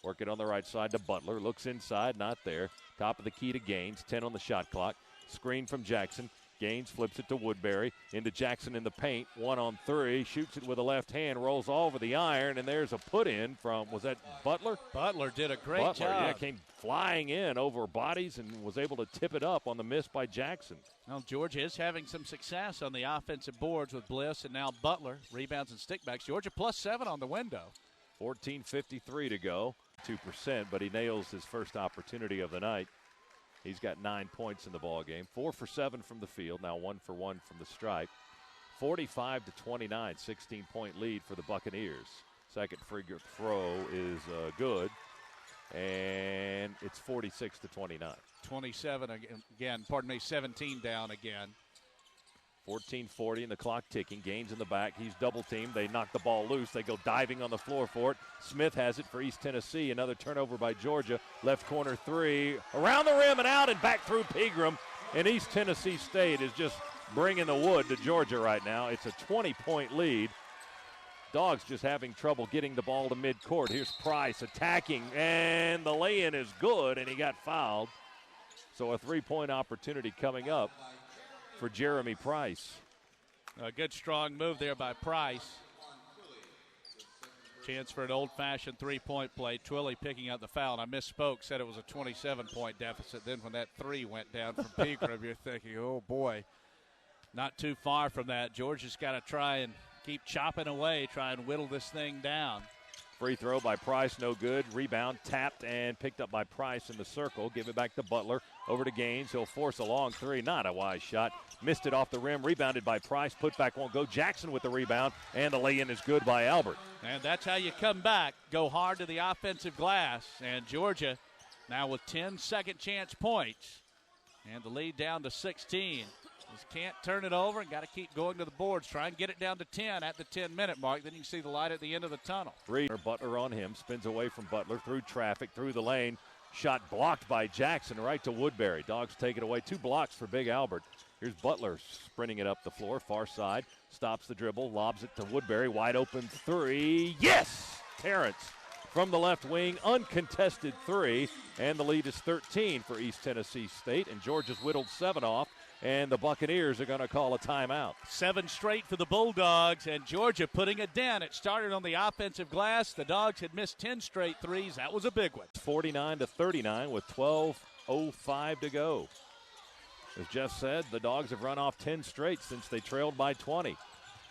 Work it on the right side to Butler, looks inside, not there. Top of the key to Gaines, 10 on the shot clock. Screen from Jackson. Gaines flips it to Woodbury, into Jackson in the paint, 1-on-3, shoots it with a left hand, rolls over the iron, and there's a put-in from, was that Butler? Butler did a great job. Yeah, came flying in over bodies and was able to tip it up on the miss by Jackson. Well, Georgia is having some success on the offensive boards with Bliss and now Butler. Rebounds and stickbacks. Georgia +7 on the window. 14:53 to go, 2%, but he nails his first opportunity of the night. He's got 9 points in the ball game, 4 for 7 from the field, now 1 for 1 from the stripe. 45-29, 16-point lead for the Buccaneers. Second free throw is good, and it's 46-29. 27 again, 17 down again. 14:40 and the clock ticking. Gaines in the back. He's double teamed. They knock the ball loose. They go diving on the floor for it. Smith has it for East Tennessee. Another turnover by Georgia. Left corner 3. Around the rim and out and back through Pegram. And East Tennessee State is just bringing the wood to Georgia right now. It's a 20-point lead. Dogs just having trouble getting the ball to midcourt. Here's Price attacking, and the lay-in is good, and he got fouled. So a 3-point opportunity coming up for Jeremy Price. A good strong move there by Price. Chance for an old-fashioned three-point play. Twilley picking up the foul. And I misspoke, said it was a 27-point deficit. Then when that 3 went down from Pegram, you're thinking, oh, boy, not too far from that. Georgia's got to try and keep chopping away, try and whittle this thing down. Free throw by Price, no good. Rebound tapped and picked up by Price in the circle. Give it back to Butler. Over to Gaines. He'll force a long 3. Not a wise shot. Missed it off the rim. Rebounded by Price. Put back won't go. Jackson with the rebound. And the lay-in is good by Albert. And that's how you come back. Go hard to the offensive glass. And Georgia now with 10 second chance points. And the lead down to 16. Just can't turn it over and got to keep going to the boards. Try and get it down to 10 at the 10-minute mark. Then you can see the light at the end of the tunnel. Butler on him. Spins away from Butler through traffic, through the lane. Shot blocked by Jackson right to Woodbury. Dogs take it away. 2 blocks for Big Albert. Here's Butler sprinting it up the floor, far side. Stops the dribble, lobs it to Woodbury. Wide open 3. Yes! Terrence from the left wing, uncontested 3. And the lead is 13 for East Tennessee State. And Georgia's whittled 7 off. And the Buccaneers are going to call a timeout. 7 straight for the Bulldogs, and Georgia putting it down. It started on the offensive glass. The Dogs had missed 10 straight threes. That was a big one. 49-39 with 12:05 to go. As Jeff said, the Dogs have run off 10 straight since they trailed by 20.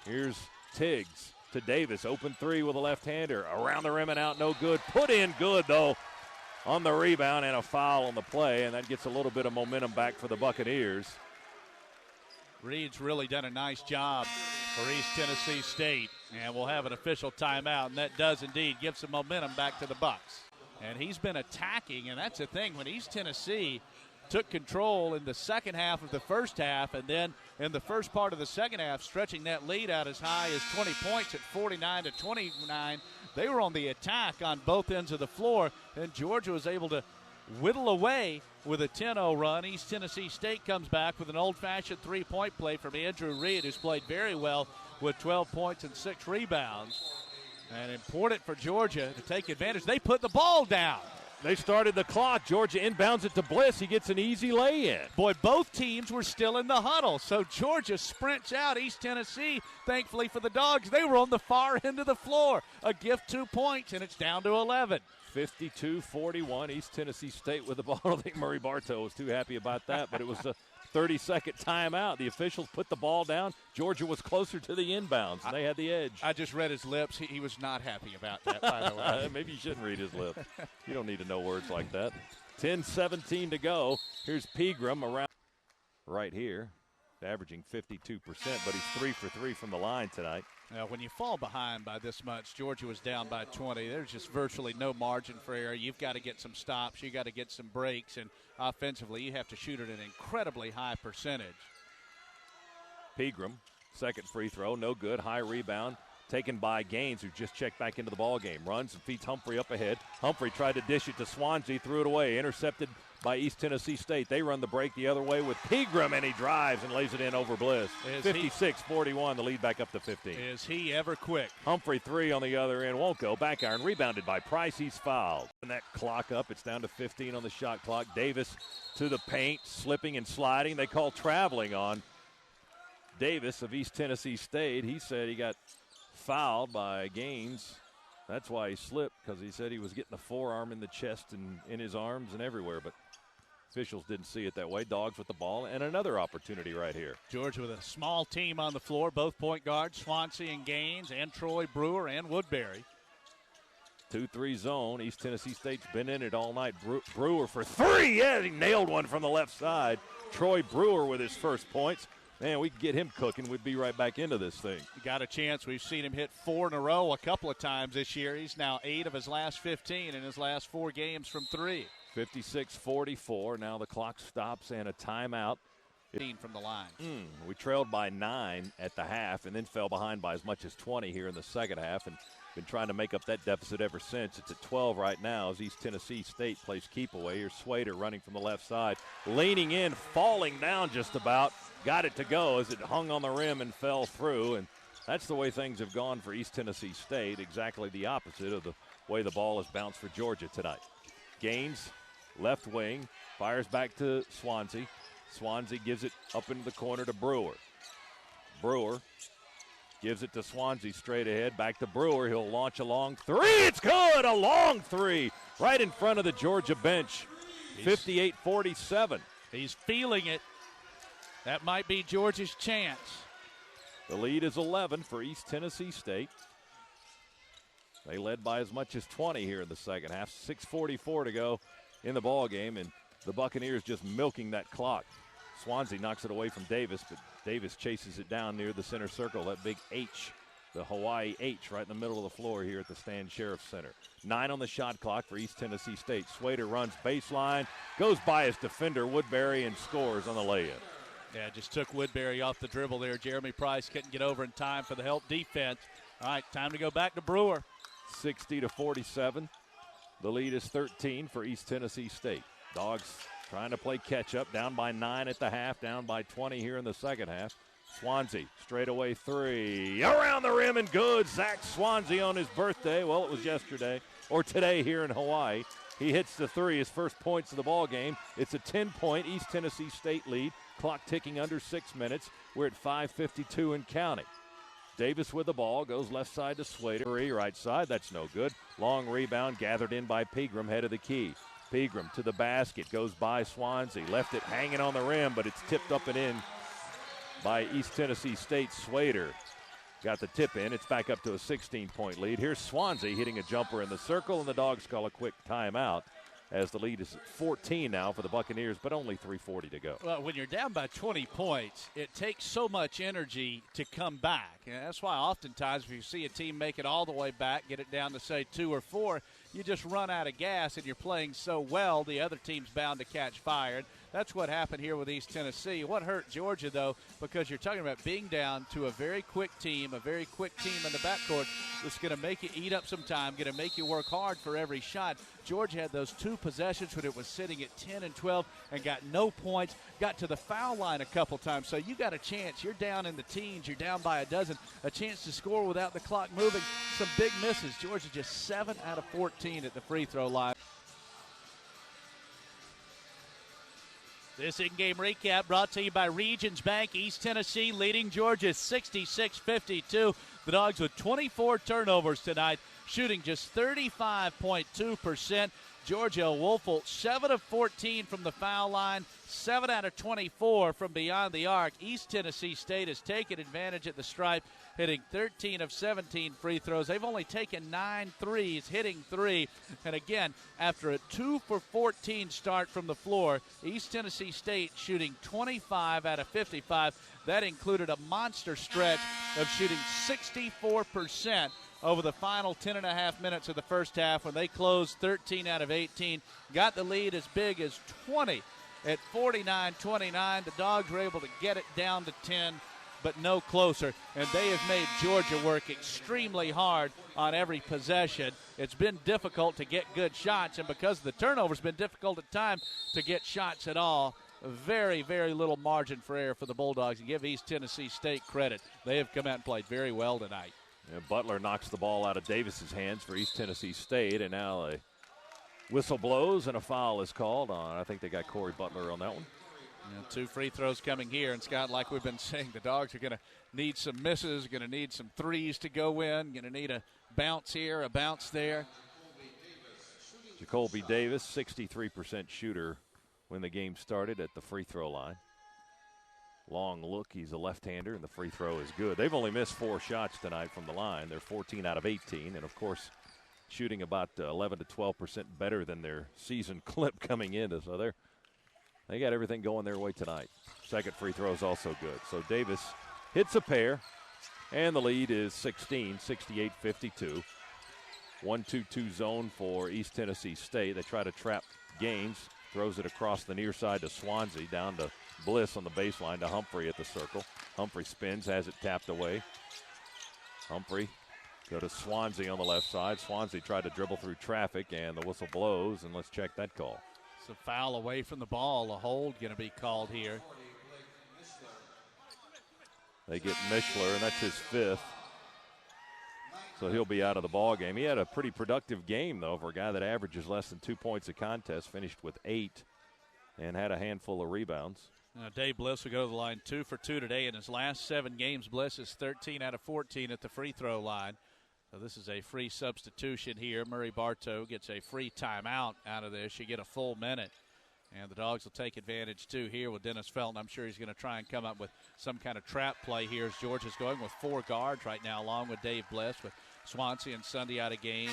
Here's Tiggs to Davis. Open 3 with a left-hander. Around the rim and out, no good. Put in good, though, on the rebound, and a foul on the play, and that gets a little bit of momentum back for the Buccaneers. Reed's really done a nice job for East Tennessee State, and we'll have an official timeout, and that does indeed give some momentum back to the Bucs. And he's been attacking, and that's the thing. When East Tennessee took control in the second half of the first half, and then in the first part of the second half, stretching that lead out as high as 20 points at 49-29, they were on the attack on both ends of the floor, and Georgia was able to whittle away with a 10-0 run. East Tennessee State comes back with an old-fashioned three-point play from Andrew Reed, who's played very well with 12 points and 6 rebounds. And important for Georgia to take advantage. They put the ball down. They started the clock. Georgia inbounds it to Bliss. He gets an easy lay-in. Boy, both teams were still in the huddle. So Georgia sprints out. East Tennessee, thankfully for the Dogs, they were on the far end of the floor. A gift 2 points, and it's down to 11. 52-41, East Tennessee State with the ball. I don't think Murray Bartow was too happy about that, but it was a 30-second timeout. The officials put the ball down. Georgia was closer to the inbounds, and they had the edge. I just read his lips. He was not happy about that, by the way. Maybe you shouldn't read his lips. You don't need to know words like that. 10-17 to go. Here's Pegram around right here. averaging 52%, but he's 3 for 3 from the line tonight. Now, when you fall behind by this much, Georgia was down by 20. There's just virtually no margin for error. You've got to get some stops. You've got to get some breaks. And offensively, you have to shoot at an incredibly high percentage. Pegram, second free throw, no good. High rebound taken by Gaines, who just checked back into the ball game. Runs and feeds Humphrey up ahead. Humphrey tried to dish it to Swansea, threw it away. Intercepted by East Tennessee State. They run the break the other way with Pegram, and he drives and lays it in over Bliss. 56-41, the lead back up to 15. Is he ever quick? Humphrey, three on the other end, won't go. Back iron, rebounded by Price. He's fouled. And that clock up, it's down to 15 on the shot clock. Davis to the paint, slipping and sliding. They call traveling on Davis of East Tennessee State. He said he got fouled by Gaines. That's why he slipped, because he said he was getting a forearm in the chest and in his arms and everywhere, but officials didn't see it that way. Dogs with the ball, and another opportunity right here. Georgia with a small team on the floor, both point guards, Swansea and Gaines, and Troy Brewer and Woodbury. 2-3 zone. East Tennessee State's been in it all night. Brewer for three. Yeah, he nailed one from the left side. Troy Brewer with his first points. Man, we can get him cooking. We'd be right back into this thing. Got a chance. We've seen him hit 4 in a row a couple of times this year. He's now 8 of his last 15 in his last 4 games from 3. 56-44. Now the clock stops and a timeout. From the line. We trailed by 9 at the half and then fell behind by as much as 20 here in the second half and been trying to make up that deficit ever since. It's at 12 right now as East Tennessee State plays keep away. Here's Swader running from the left side, leaning in, falling down just about. Got it to go as it hung on the rim and fell through, and that's the way things have gone for East Tennessee State, exactly the opposite of the way the ball has bounced for Georgia tonight. Gaines, left wing, fires back to Swansea. Swansea gives it up into the corner to Brewer. Brewer gives it to Swansea straight ahead, back to Brewer. He'll launch a long three. It's good, a long three, right in front of the Georgia bench. 58-47. He's feeling it. That might be Georgia's chance. The lead is 11 for East Tennessee State. They led by as much as 20 here in the second half. 6:44 to go in the ball game, and the Buccaneers just milking that clock. Swansea knocks it away from Davis, but Davis chases it down near the center circle, that big H, the Hawaii H, right in the middle of the floor here at the Stan Sheriff Center. 9 on the shot clock for East Tennessee State. Swader runs baseline, goes by his defender, Woodbury, and scores on the layup. Yeah, just took Woodbury off the dribble there. Jeremy Price couldn't get over in time for the help defense. All right, time to go back to Brewer. 60-47. The lead is 13 for East Tennessee State. Dogs trying to play catch-up, down by 9 at the half, down by 20 here in the second half. Swansea, straightaway three. Around the rim and good. Zach Swansea on his birthday. Well, it was yesterday, or today here in Hawaii. He hits the three, his first points of the ball game. It's a 10-point East Tennessee State lead. Clock ticking under 6 minutes. We're at 5:52 and counting. Davis with the ball, goes left side to Swader. Right side, that's no good. Long rebound gathered in by Pegram, head of the key. Pegram to the basket, goes by Swansea. Left it hanging on the rim, but it's tipped up and in by East Tennessee State. Swader got the tip in. It's back up to a 16-point lead. Here's Swansea hitting a jumper in the circle, and the Dogs call a quick timeout as the lead is 14 now for the Buccaneers, but only 3:40 to go. Well, when you're down by 20 points, it takes so much energy to come back. And that's why oftentimes if you see a team make it all the way back, get it down to, say, 2 or 4, you just run out of gas and you're playing so well, the other team's bound to catch fire. And that's what happened here with East Tennessee. What hurt Georgia, though, because you're talking about being down to a very quick team in the backcourt that's going to make you eat up some time, going to make you work hard for every shot. Georgia had those 2 possessions when it was sitting at 10 and 12 and got no points, got to the foul line a couple times. So you got a chance. You're down in the teens. You're down by a dozen. A chance to score without the clock moving. Some big misses. Georgia just 7 out of 14 at the free throw line. This in-game recap brought to you by Regions Bank. East Tennessee leading Georgia 66-52. The Dogs with 24 turnovers tonight, shooting just 35.2%. Georgia Wolfel, 7 of 14 from the foul line, 7 out of 24 from beyond the arc. East Tennessee State has taken advantage at the stripe, hitting 13 of 17 free throws. They've only taken 9 threes, hitting 3. And again, after a 2 for 14 start from the floor, East Tennessee State shooting 25 out of 55. That included a monster stretch of shooting 64% over the final 10.5 minutes of the first half when they closed 13 out of 18, got the lead as big as 20 at 49-29. The Dogs were able to get it down to 10, but no closer, and they have made Georgia work extremely hard on every possession. It's been difficult to get good shots, and because of the turnovers, it's been difficult at times to get shots at all. Very, very little margin for error for the Bulldogs, and give East Tennessee State credit. They have come out and played very well tonight. Yeah, Butler knocks the ball out of Davis's hands for East Tennessee State, and now a whistle blows and a foul is called on. I think they got Corey Butler on that one. Yeah, 2 free throws coming here, and Scott, like we've been saying, the Dogs are going to need some misses, going to need some threes to go in, going to need a bounce here, a bounce there. Jacoby Davis, 63% shooter when the game started at the free throw line. Long look, he's a left-hander, and the free throw is good. They've only missed 4 shots tonight from the line. They're 14 out of 18, and, of course, shooting about 11 to 12% better than their season clip coming in. So they got everything going their way tonight. Second free throw is also good. So Davis hits a pair, and the lead is 16, 68-52. 1-2-2 zone for East Tennessee State. They try to trap Gaines, throws it across the near side to Swansea, down to Bliss on the baseline to Humphrey at the circle. Humphrey spins, has it tapped away. Humphrey go to Swansea on the left side. Swansea tried to dribble through traffic, and the whistle blows, and let's check that call. It's a foul away from the ball. A hold going to be called here. They get Mishler, and that's his 5th. So he'll be out of the ball game. He had a pretty productive game, though, for a guy that averages less than 2 points a contest, finished with 8 and had a handful of rebounds. Now Dave Bliss will go to the line 2 for 2 today. In his last 7 games, Bliss is 13 out of 14 at the free throw line. So this is a free substitution here. Murray Bartow gets a free timeout out of this. You get a full minute. And the Dogs will take advantage, too, here with Dennis Felton. I'm sure he's going to try and come up with some kind of trap play here as Georgia's going with 4 guards right now, along with Dave Bliss, with Swansea and Sunday out of games,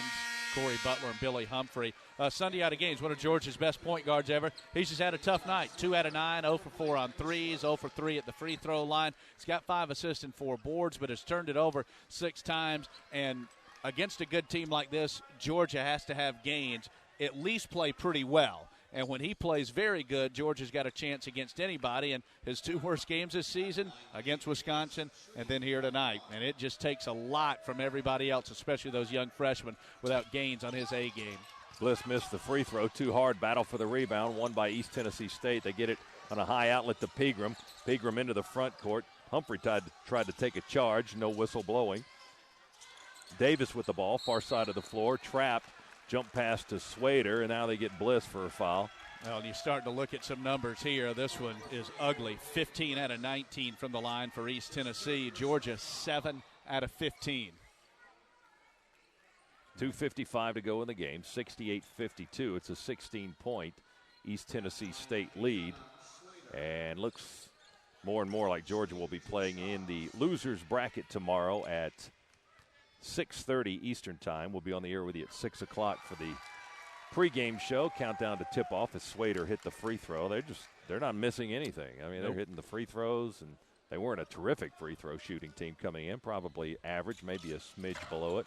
Corey Butler and Billy Humphrey. Sunday out of games, one of Georgia's best point guards ever. He's just had a tough night. 2 out of 9, 0 for 4 on threes, 0 for 3 at the free throw line. He's got 5 assists and 4 boards, but has turned it over 6 times. And against a good team like this, Georgia has to have Gaines at least play pretty well. And when he plays very good, Georgia's got a chance against anybody. And his 2 worst games this season, against Wisconsin and then here tonight. And it just takes a lot from everybody else, especially those young freshmen, without Gaines on his A game. Bliss missed the free throw. Too hard. Battle for the rebound. Won by East Tennessee State. They get it on a high outlet to Pegram. Pegram into the front court. Humphrey tried to take a charge. No whistle blowing. Davis with the ball. Far side of the floor. Trapped. Jump pass to Swader, and now they get Bliss for a foul. Well, you're starting to look at some numbers here. This one is ugly. 15 out of 19 from the line for East Tennessee. Georgia, 7 out of 15. 2:55 to go in the game, 68-52. It's a 16-point East Tennessee State lead, and looks more and more like Georgia will be playing in the losers bracket tomorrow at 6:30 Eastern time. We'll be on the air with you at 6 o'clock for the pregame show. Countdown to tip-off as Swader hit the free throw. They're not missing anything. I mean, they're hitting the free throws, and they weren't a terrific free throw shooting team coming in. Probably average, maybe a smidge below it.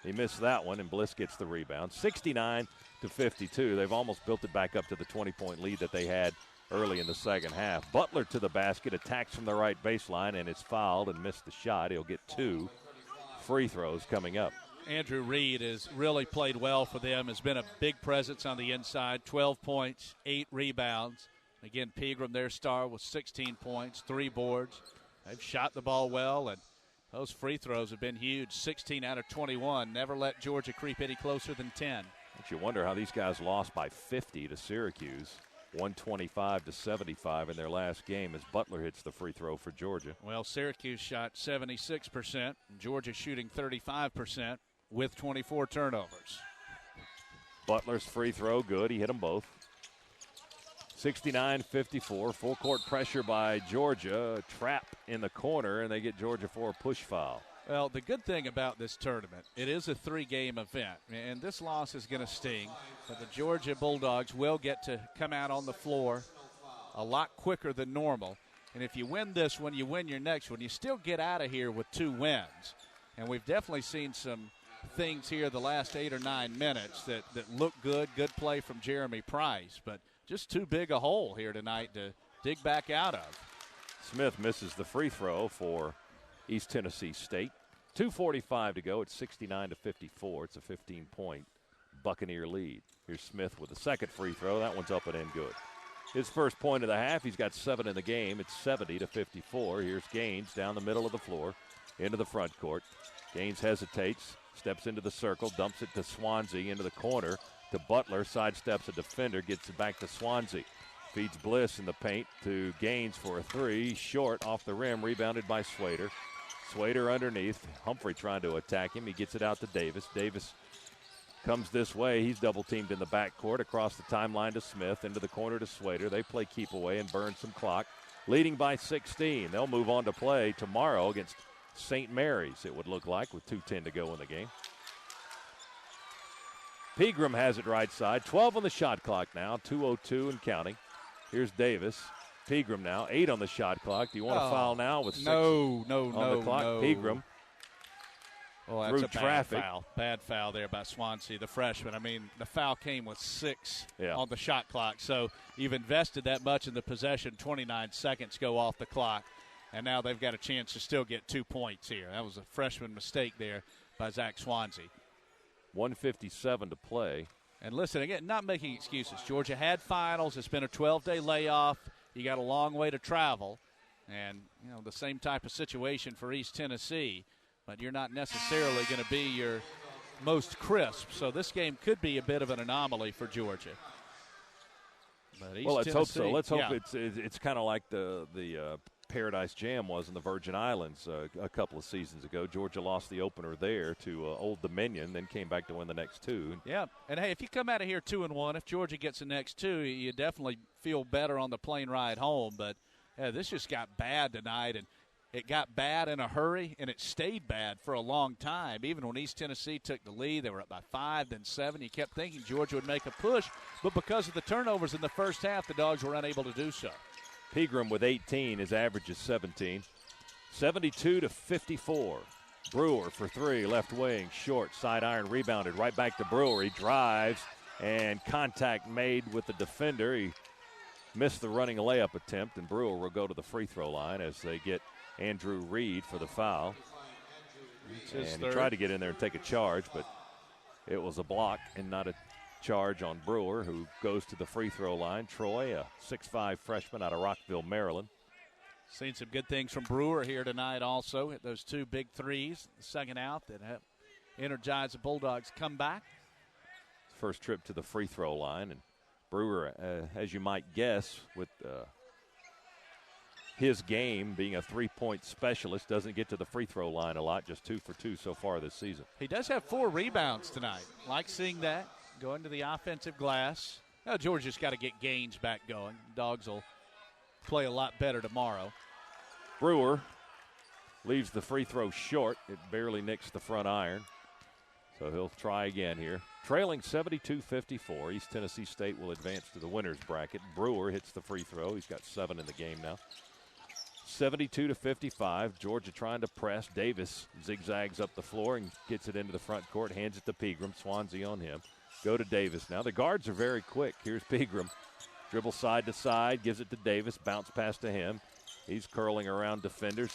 He missed that one, and Bliss gets the rebound. 69-52. They've almost built it back up to the 20-point lead that they had early in the second half. Butler to the basket, attacks from the right baseline, and is fouled and missed the shot. He'll get 2 free throws coming up. Andrew Reed has really played well for them, has been a big presence on the inside, 12 points, 8 rebounds. Again, Pegram, their star, with 16 points, 3 boards. They've shot the ball well, and those free throws have been huge. 16 out of 21. Never let Georgia creep any closer than 10. But you wonder how these guys lost by 50 to Syracuse. 125-75 in their last game as Butler hits the free throw for Georgia. Well, Syracuse shot 76%, Georgia shooting 35% with 24 turnovers. Butler's free throw, good. He hit them both. 69-54, full court pressure by Georgia. Trap in the corner, and they get Georgia for a push foul. Well, the good thing about this tournament, it is a 3-game event, and this loss is going to sting, but the Georgia Bulldogs will get to come out on the floor a lot quicker than normal. And if you win this one, you win your next one. You still get out of here with 2 wins. And we've definitely seen some things here the last 8 or 9 minutes that look good. Good play from Jeremy Price, but just too big a hole here tonight to dig back out of. Smith misses the free throw for East Tennessee State. 2:45 to go. It's 69-54. It's a 15-point Buccaneer lead. Here's Smith with the second free throw. That one's up and in good. His first point of the half, he's got 7 in the game. It's 70-54. Here's Gaines down the middle of the floor into the front court. Gaines hesitates, steps into the circle, dumps it to Swansea into the corner to Butler, sidesteps a defender, gets it back to Swansea. Feeds Bliss in the paint to Gaines for a 3. Short off the rim, rebounded by Swader. Swader underneath. Humphrey trying to attack him. He gets it out to Davis. Davis comes this way. He's double-teamed in the backcourt, across the timeline to Smith, into the corner to Swader. They play keep away and burn some clock. Leading by 16. They'll move on to play tomorrow against St. Mary's, it would look like, with 2:10 to go in the game. Pegram has it right side. 12 on the shot clock now. 2:02 and counting. Here's Davis. Pegram now. 8 on the shot clock. Do you want to foul now with 6 on the clock? Pegram. Oh, that's a bad foul. Bad foul there by Swansea, the freshman. I mean, the foul came with 6 on the shot clock. So you've invested that much in the possession. 29 seconds go off the clock. And now they've got a chance to still get 2 points here. That was a freshman mistake there by Zach Swansea. 1:57 to play. And listen, again, not making excuses. Georgia had finals. It's been a 12-day layoff. You got a long way to travel. And, you know, the same type of situation for East Tennessee. But you're not necessarily going to be your most crisp. So this game could be a bit of an anomaly for Georgia. But East let's hope so. Let's hope yeah. it's kind of like the Paradise Jam was in the Virgin Islands a couple of seasons ago. Georgia lost the opener there to Old Dominion, then came back to win the next 2. Yeah, and hey, if you come out of here 2-1, if Georgia gets the next 2, you definitely feel better on the plane ride home. But this just got bad tonight, and it got bad in a hurry, and it stayed bad for a long time. Even when East Tennessee took the lead, they were up by 5, then 7. You kept thinking Georgia would make a push, but because of the turnovers in the first half, the Dogs were unable to do so. Pegram with 18. His average is 17. 72-54. Brewer for 3. Left wing. Short. Side iron. Rebounded. Right back to Brewer. He drives. And contact made with the defender. He missed the running layup attempt. And Brewer will go to the free throw line as they get Andrew Reed for the foul. And he tried to get in there and take a charge, but it was a block and not a charge on Brewer, who goes to the free throw line. Troy, a 6'5 freshman out of Rockville, Maryland. Seen some good things from Brewer here tonight also. Hit those 2 big threes, the second out, that have energized the Bulldogs' comeback. First trip to the free throw line. And Brewer, as you might guess, with his game being a 3-point specialist, doesn't get to the free throw line a lot, just 2 for 2 so far this season. He does have 4 rebounds tonight. Like seeing that. Going to the offensive glass. Now Georgia's got to get Gaines back going. Dogs will play a lot better tomorrow. Brewer leaves the free throw short. It barely nicks the front iron. So he'll try again here. Trailing 72-54. East Tennessee State will advance to the winner's bracket. Brewer hits the free throw. He's got 7 in the game now. 72-55. Georgia trying to press. Davis zigzags up the floor and gets it into the front court. Hands it to Pegram. Swansea on him. Go to Davis now. The guards are very quick. Here's Pegram. Dribble side to side. Gives it to Davis. Bounce pass to him. He's curling around defenders.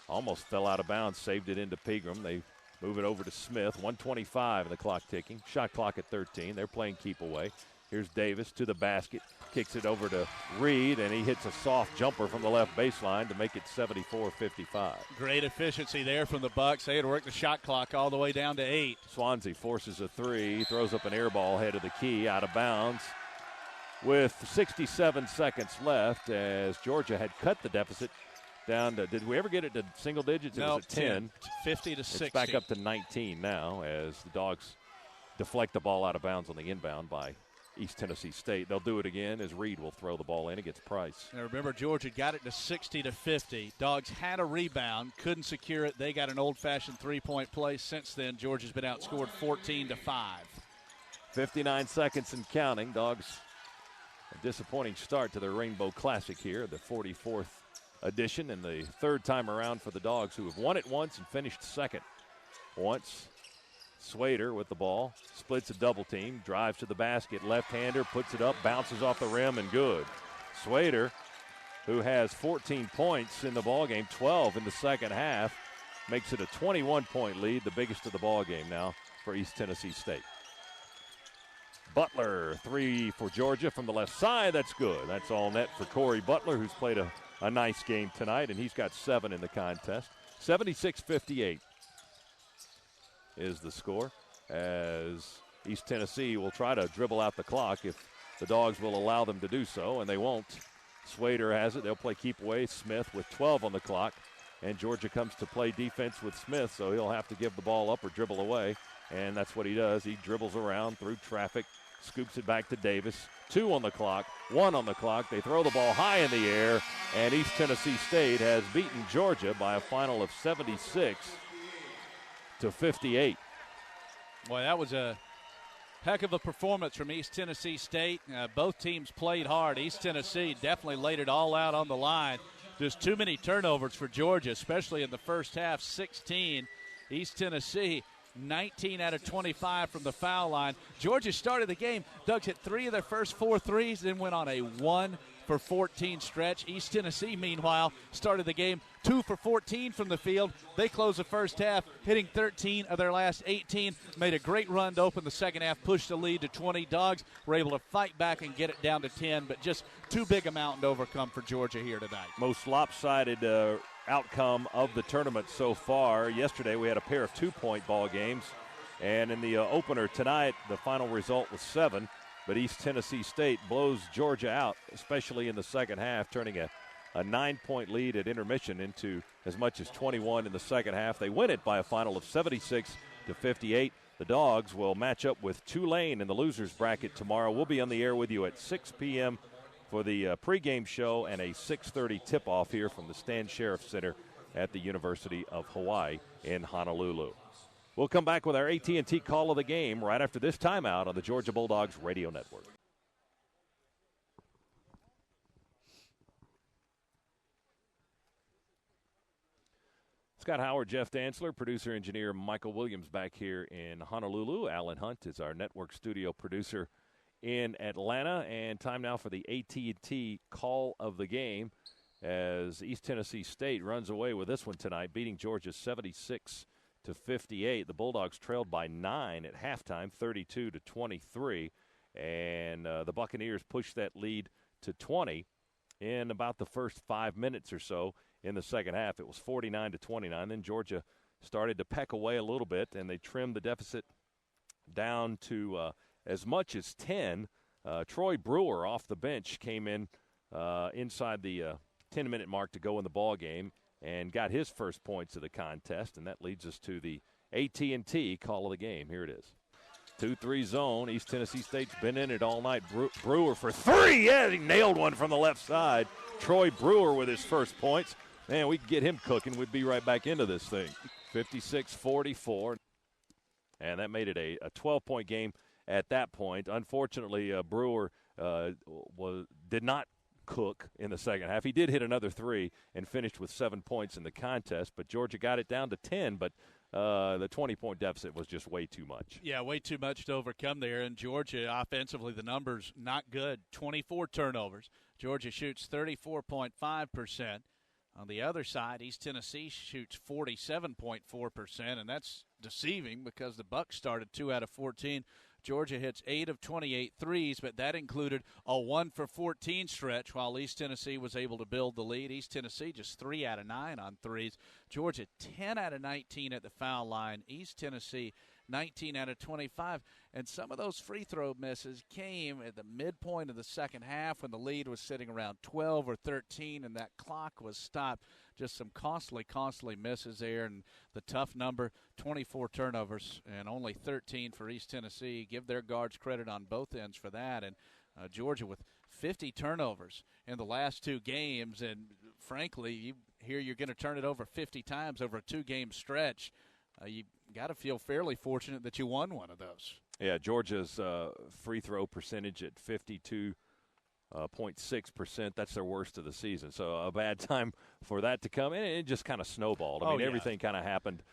Almost fell out of bounds. Saved it into Pegram. They move it over to Smith. 1:25 and the clock ticking. Shot clock at 13. They're playing keep away. Here's Davis to the basket. Kicks it over to Reed, and he hits a soft jumper from the left baseline to make it 74-55. Great efficiency there from the Bucks. They had worked the shot clock all the way down to 8. Swansea forces a 3, throws up an air ball head of the key, out of bounds. With 67 seconds left, as Georgia had cut the deficit down to, did we ever get it to single digits? It was at 10. 50 to 60. It's back up to 19 now as the Dogs deflect the ball out of bounds on the inbound by East Tennessee State. They'll do it again as Reed will throw the ball in against Price. Now remember, Georgia got it to 60-50. Dogs had a rebound, couldn't secure it. They got an old-fashioned three-point play. Since then, Georgia's been outscored 14-5. 59 seconds and counting. Dogs, a disappointing start to their Rainbow Classic here, the 44th edition, and the third time around for the Dogs, who have won it once and finished second. Once, Swader with the ball, splits a double team, drives to the basket, left-hander, puts it up, bounces off the rim, and good. Swader, who has 14 points in the ballgame, 12 in the second half, makes it a 21-point lead, the biggest of the ballgame now for East Tennessee State. Butler, three for Georgia from the left side. That's good. That's all net for Corey Butler, who's played a nice game tonight, and he's got 7 in the contest. 76-58 is the score, as East Tennessee will try to dribble out the clock if the Dogs will allow them to do so, and they won't. Swader has it. They'll play keep away. Smith with 12 on the clock, and Georgia comes to play defense with Smith, so he'll have to give the ball up or dribble away, and that's what he does. He dribbles around through traffic, scoops it back to Davis. 2 on the clock, 1 on the clock. They throw the ball high in the air, and East Tennessee State has beaten Georgia by a final of 76-58. Boy, that was a heck of a performance from East Tennessee State. Both teams played hard. East Tennessee definitely laid it all out on the line. Just too many turnovers for Georgia, especially in the first half, 16. East Tennessee, 19 out of 25 from the foul line. Georgia started the game. Dogs hit 3 of their first 4 threes, then went on a 1-for-14 stretch. East Tennessee, meanwhile, started the game 2 for 14 from the field. They closed the first half, hitting 13 of their last 18. Made a great run to open the second half, pushed the lead to 20. Dogs were able to fight back and get it down to 10, but just too big a mountain to overcome for Georgia here tonight. Most lopsided outcome of the tournament so far. Yesterday we had a pair of 2-point ball games, and in the opener tonight the final result was 7, but East Tennessee State blows Georgia out, especially in the second half, turning a 9-point lead at intermission into as much as 21 in the second half. They win it by a final of 76-58. The Dogs will match up with Tulane in the losers bracket tomorrow. We'll be on the air with you at 6 p.m. for the pregame show and a 6:30 tip-off here from the Stan Sheriff Center at the University of Hawaii in Honolulu. We'll come back with our AT&T call of the game right after this timeout on the Georgia Bulldogs Radio Network. Scott Howard, Jeff Dantzler, producer-engineer Michael Williams back here in Honolulu. Alan Hunt is our network studio producer in Atlanta, and time now for the AT&T call of the game as East Tennessee State runs away with this one tonight, beating Georgia 76-58. The Bulldogs trailed by 9 at halftime, 32-23, and the Buccaneers pushed that lead to 20 in about the first 5 minutes or so in the second half. It was 49-29. Then Georgia started to peck away a little bit, and they trimmed the deficit down to as much as 10. Troy Brewer off the bench came in inside the 10-minute mark to go in the ball game and got his first points of the contest, and that leads us to the AT&T call of the game. Here it is. 2-3 zone. East Tennessee State's been in it all night. Brewer for 3. Yeah, he nailed one from the left side. Troy Brewer with his first points. Man, we could get him cooking. We'd be right back into this thing. 56-44. And that made it a 12-point game at that point. Unfortunately, Brewer did not cook in the second half. He did hit another 3 and finished with 7 points in the contest, but Georgia got it down to 10, but the 20-point deficit was just way too much. Yeah, way too much to overcome there. And Georgia, offensively, the numbers not good. 24 turnovers. Georgia shoots 34.5%. On the other side, East Tennessee shoots 47.4%, and that's deceiving because the Bucs started 2 out of 14. Georgia hits 8 of 28 threes, but that included a 1-for-14 stretch while East Tennessee was able to build the lead. East Tennessee just 3 out of 9 on threes. Georgia 10 out of 19 at the foul line. East Tennessee 19 out of 25. And some of those free throw misses came at the midpoint of the second half when the lead was sitting around 12 or 13 and that clock was stopped. Just some costly misses there. And the tough number, 24 turnovers and only 13 for East Tennessee. Give their guards credit on both ends for that. And Georgia with 50 turnovers in the last two games. And frankly, you hear you're going to turn it over 50 times over a two-game stretch. You got to feel fairly fortunate that you won one of those. Yeah, Georgia's free throw percentage at 52.6%. That's their worst of the season. So a bad time for that to come in. It just kind of snowballed. I mean, everything kind of happened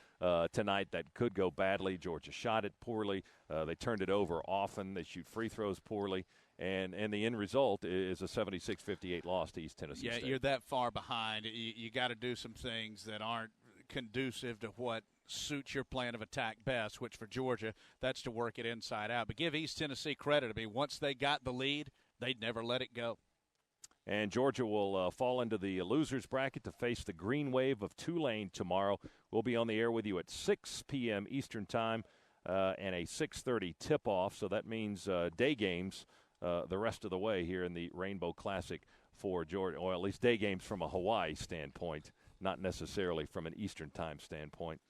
tonight that could go badly. Georgia shot it poorly. They turned it over often. They shoot free throws poorly. And the end result is a 76-58 loss to East Tennessee State. Yeah, you're that far behind. You got to do some things that aren't conducive to what suits your plan of attack best, which for Georgia, that's to work it inside out. But give East Tennessee credit. I mean, once they got the lead, they'd never let it go. And Georgia will fall into the losers bracket to face the Green Wave of Tulane tomorrow. We'll be on the air with you at 6 p.m. Eastern Time and a 6:30 tip-off. So that means day games the rest of the way here in the Rainbow Classic for Georgia, or at least day games from a Hawaii standpoint, not necessarily from an Eastern Time standpoint.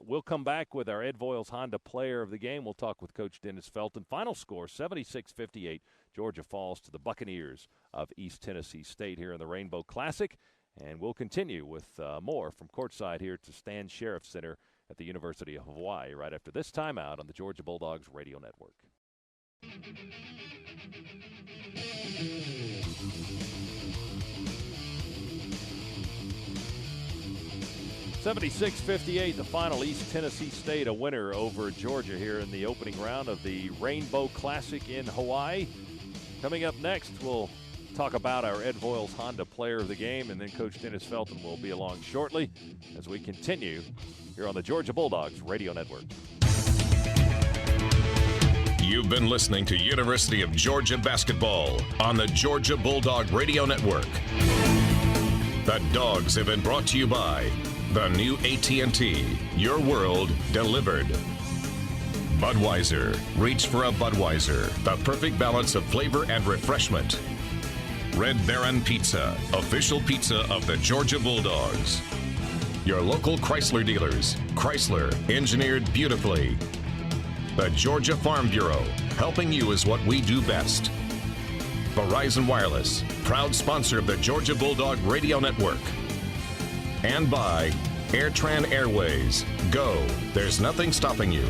We'll come back with our Ed Voiles Honda Player of the Game. We'll talk with Coach Dennis Felton. Final score, 76-58. Georgia falls to the Buccaneers of East Tennessee State here in the Rainbow Classic. And we'll continue with more from courtside here to Stan Sheriff Center at the University of Hawaii right after this timeout on the Georgia Bulldogs Radio Network. 76-58, the final. East Tennessee State a winner over Georgia here in the opening round of the Rainbow Classic in Hawaii. Coming up next, we'll talk about our Ed Voiles Honda Player of the Game, and then Coach Dennis Felton will be along shortly as we continue here on the Georgia Bulldogs Radio Network. You've been listening to University of Georgia Basketball on the Georgia Bulldog Radio Network. The Dogs have been brought to you by the new AT&T, your world delivered. Budweiser, reach for a Budweiser, the perfect balance of flavor and refreshment. Red Baron Pizza, official pizza of the Georgia Bulldogs. Your local Chrysler dealers, Chrysler, engineered beautifully. The Georgia Farm Bureau, helping you is what we do best. Verizon Wireless, proud sponsor of the Georgia Bulldog Radio Network. And by AirTran Airways. Go. There's nothing stopping you.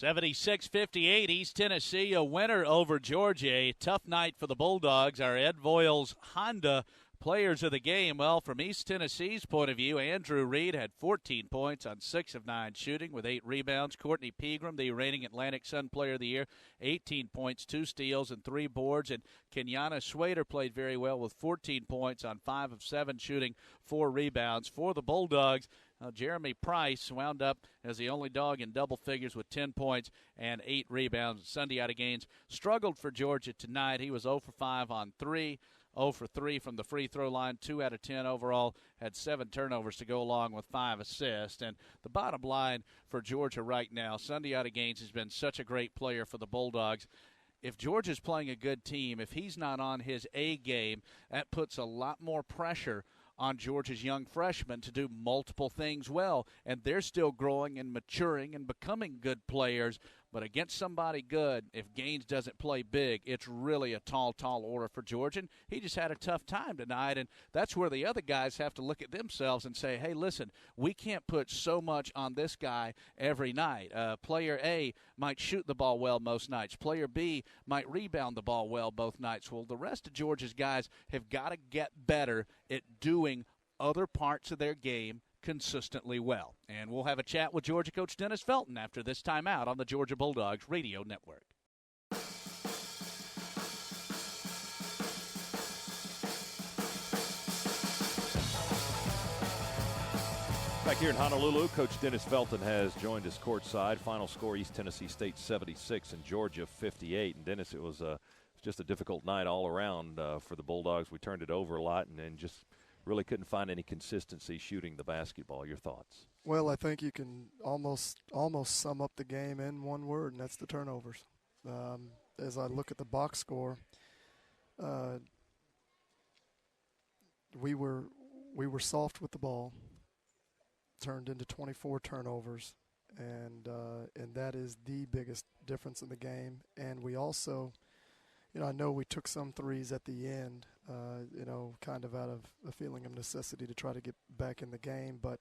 (76-58) East Tennessee a winner over Georgia. A tough night for the Bulldogs. Our Ed Voiles Honda Players of the Game. Well, from East Tennessee's point of view, Andrew Reed had 14 points on 6 of 9 shooting with 8 rebounds. Courtney Pegram, the reigning Atlantic Sun Player of the Year, 18 points, 2 steals, and 3 boards. And Kenyatta Schwader played very well with 14 points on 5 of 7 shooting, 4 rebounds. For the Bulldogs, Jeremy Price wound up as the only dog in double figures with 10 points and 8 rebounds. Sunday UGAAINC struggled for Georgia tonight. He was 0 for 5 on 3, 0 for 3 from the free throw line, 2 out of 10 overall, had 7 turnovers to go along with 5 assists. And the bottom line for Georgia right now, Sunday UGAAINC has been such a great player for the Bulldogs. If Georgia's playing a good team, if he's not on his A game, that puts a lot more pressure on Georgia's young freshmen to do multiple things well, and they're still growing and maturing and becoming good players. But against somebody good, if Gaines doesn't play big, it's really a tall order for Georgia. And he just had a tough time tonight, and that's where the other guys have to look at themselves and say, hey, listen, we can't put so much on this guy every night. Player A might shoot the ball well most nights. Player B might rebound the ball well both nights. Well, the rest of Georgia's guys have got to get better at doing other parts of their game consistently well. And we'll have a chat with Georgia coach Dennis Felton after this timeout on the Georgia Bulldogs Radio Network. Back here in Honolulu, Coach Dennis Felton has joined us courtside. Final score, East Tennessee State 76 and Georgia 58. And Dennis, it was just a difficult night all around for the Bulldogs. We turned it over a lot and just really couldn't find any consistency shooting the basketball. Your thoughts? Well, I think you can almost sum up the game in one word, and that's the turnovers. As I look at the box score, we were soft with the ball, turned into 24 turnovers, and that is the biggest difference in the game. And we also, I know we took some threes at the end, kind of out of a feeling of necessity to try to get back in the game, but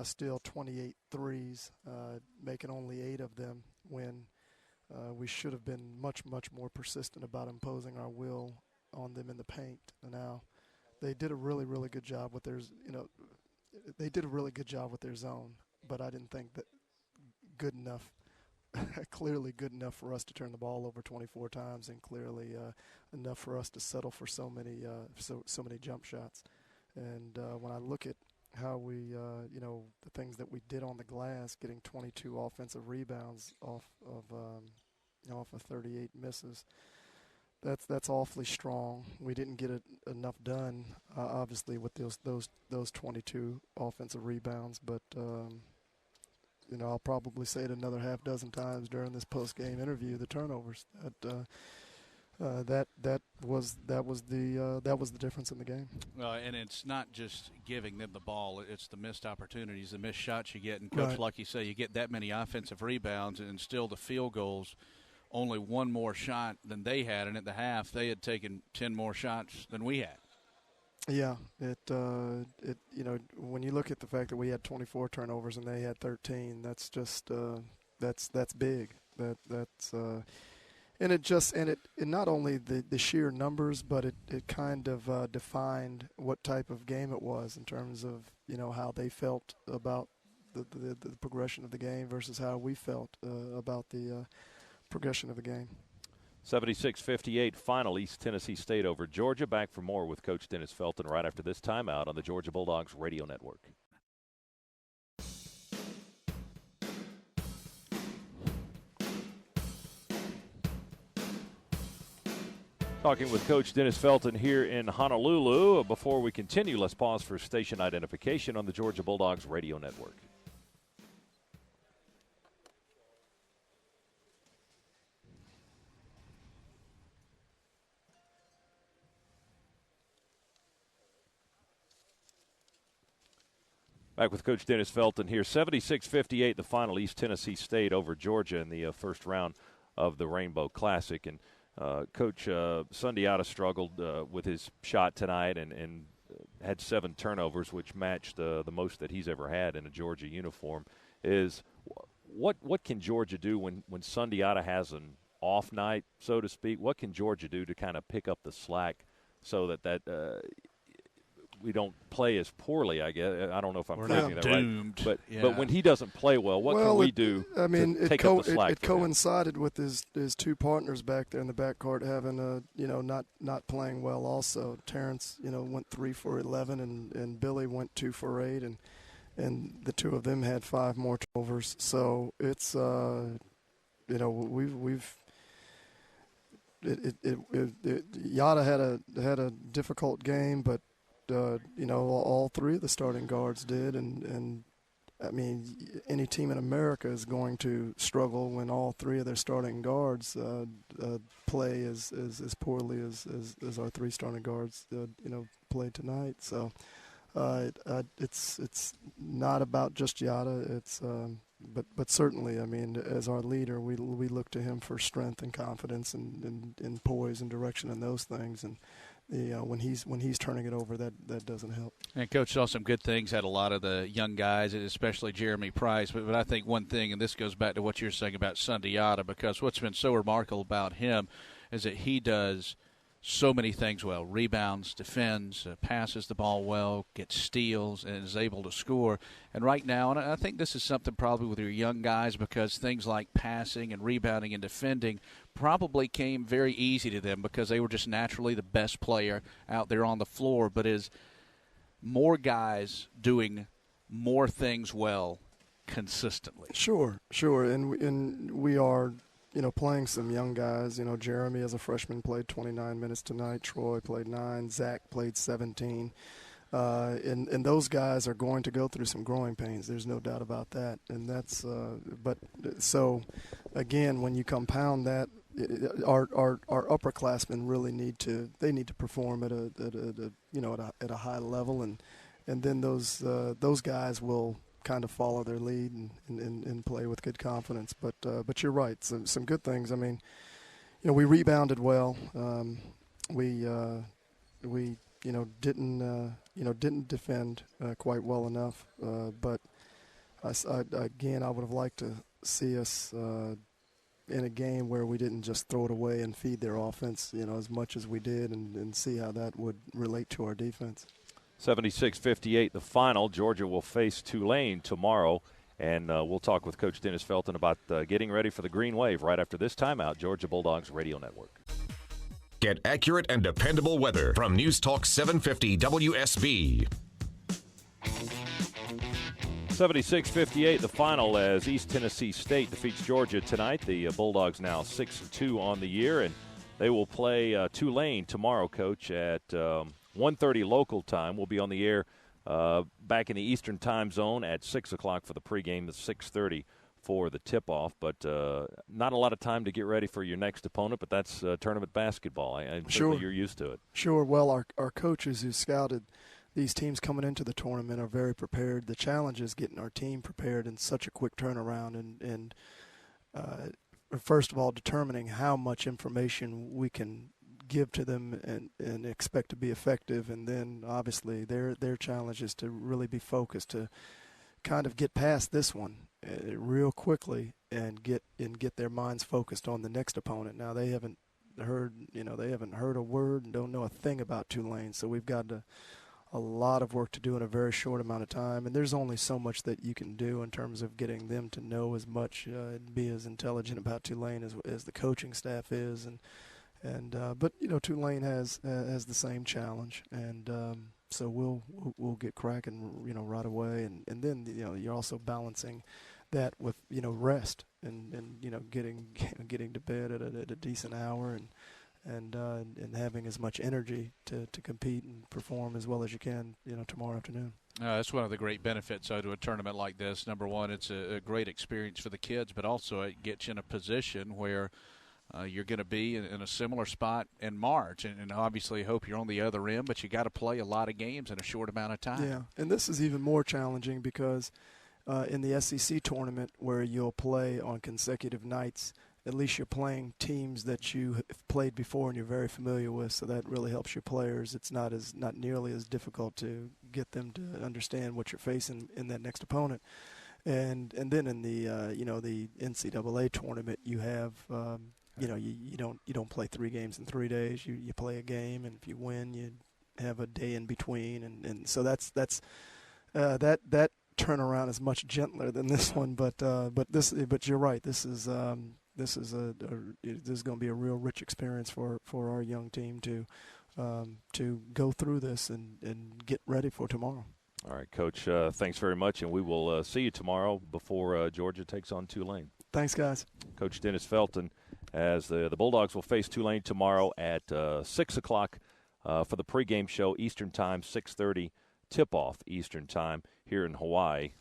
still 28 threes, making only 8 of them when we should have been much, much more persistent about imposing our will on them in the paint. And now they did a really, really good job with their, they did a really good job with their zone, but I didn't think that good enough. Clearly good enough for us to turn the ball over 24 times, and clearly enough for us to settle for so many jump shots. And when I look at how we, the things that we did on the glass, getting 22 offensive rebounds off of 38 misses, that's awfully strong. We didn't get enough done, obviously, with those 22 offensive rebounds, but. I'll probably say it another half dozen times during this post-game interview. The turnovers that was the difference in the game. And it's not just giving them the ball; it's the missed opportunities, the missed shots you get. And Coach, like you say, you get that many offensive rebounds, and still the field goals. Only one more shot than they had, and at the half they had taken 10 more shots than we had. Yeah, when you look at the fact that we had 24 turnovers and they had 13, that's just that's big. And it not only the sheer numbers, but it kind of defined what type of game it was in terms of how they felt about the progression of the game versus how we felt about the progression of the game. 76-58 final, East Tennessee State over Georgia. Back for more with Coach Dennis Felton right after this timeout on the Georgia Bulldogs Radio Network. Talking with Coach Dennis Felton here in Honolulu. Before we continue, let's pause for station identification on the Georgia Bulldogs Radio Network. Back with Coach Dennis Felton here. 76-58, the final, East Tennessee State over Georgia in the first round of the Rainbow Classic. And Coach Sundiata struggled with his shot tonight and had 7 turnovers, which matched the most that he's ever had in a Georgia uniform. Is what can Georgia do when Sundiata has an off night, so to speak? What can Georgia do to kind of pick up the slack so that we don't play as poorly, I guess? I don't know if I'm phrasing that doomed. Right. But when he doesn't play well, what can we do to take up the slack? It coincided with his 2 partners back there in the backcourt having not playing well also. Terrence, went 3 for 11 and Billy went 2 for 8 and the 2 of them had 5 more turnovers. So it's Yada had a difficult game, but all 3 of the starting guards did, and I mean, any team in America is going to struggle when all 3 of their starting guards play as poorly as our 3 starting guards played tonight. So It's not about just Yada. But certainly, I mean, as our leader, we look to him for strength and confidence and poise and direction and those things. And when he's turning it over, that doesn't help. And Coach saw some good things, had a lot of the young guys, especially Jeremy Price. But I think one thing, and this goes back to what you're saying about Sunday Yada, because what's been so remarkable about him is that he does so many things well: rebounds, defends, passes the ball well, gets steals, and is able to score. And right now, and I think this is something probably with your young guys, because things like passing and rebounding and defending probably came very easy to them because they were just naturally the best player out there on the floor. But as more guys doing more things well consistently. Sure. And we are – playing some young guys. Jeremy as a freshman played 29 minutes tonight. Troy played 9. Zach played 17. And those guys are going to go through some growing pains. There's no doubt about that. And that's so again, when you compound that, our upperclassmen really need to perform at a high level, and then those guys will kind of follow their lead and play with good confidence. But you're right. Some good things. I mean, we rebounded well. We didn't defend quite well enough. But I would have liked to see us in a game where we didn't just throw it away and feed their offense, as much as we did, and see how that would relate to our defense. 76-58, the final. Georgia will face Tulane tomorrow, and we'll talk with Coach Dennis Felton about getting ready for the Green Wave right after this timeout. Georgia Bulldogs Radio Network. Get accurate and dependable weather from News Talk 750 WSB. 76-58, the final, as East Tennessee State defeats Georgia tonight. The Bulldogs now 6-2 on the year, and they will play Tulane tomorrow, Coach, at 1:30 local time. We'll be on the air back in the Eastern time zone at 6 o'clock for the pregame, at 6:30 for the tip-off. But not a lot of time to get ready for your next opponent, but that's tournament basketball. I'm sure you're used to it. Sure. Well, our coaches who scouted these teams coming into the tournament are very prepared. The challenge is getting our team prepared in such a quick turnaround and first of all, determining how much information we can give to them and expect to be effective, and then obviously their challenge is to really be focused, to kind of get past this one real quickly and get their minds focused on the next opponent. Now they haven't heard a word and don't know a thing about Tulane, so we've got a lot of work to do in a very short amount of time, and there's only so much that you can do in terms of getting them to know as much and be as intelligent about Tulane as the coaching staff is, but Tulane has the same challenge, and so we'll get cracking right away, and then you're also balancing that with rest and getting to bed at a decent hour and having as much energy to compete and perform as well as you can tomorrow afternoon. That's one of the great benefits to a tournament like this. Number one, it's a great experience for the kids, but also it gets you in a position where you're going to be in a similar spot in March, and obviously hope you're on the other end, but you got to play a lot of games in a short amount of time. Yeah, and this is even more challenging because in the SEC tournament, where you'll play on consecutive nights, at least you're playing teams that you have played before and you're very familiar with, so that really helps your players. It's not nearly as difficult to get them to understand what you're facing in that next opponent. And then in the the NCAA tournament, you have you don't play 3 games in 3 days. You play a game, and if you win, you have a day in between, and so that turnaround is much gentler than this one. But you're right. This is going to be a real rich experience for our young team to go through this and get ready for tomorrow. All right, Coach, thanks very much, and we will see you tomorrow before Georgia takes on Tulane. Thanks, guys. Coach Dennis Felton, as the Bulldogs will face Tulane tomorrow at 6 o'clock for the pregame show, Eastern Time, 6:30 tip-off Eastern Time here in Hawaii.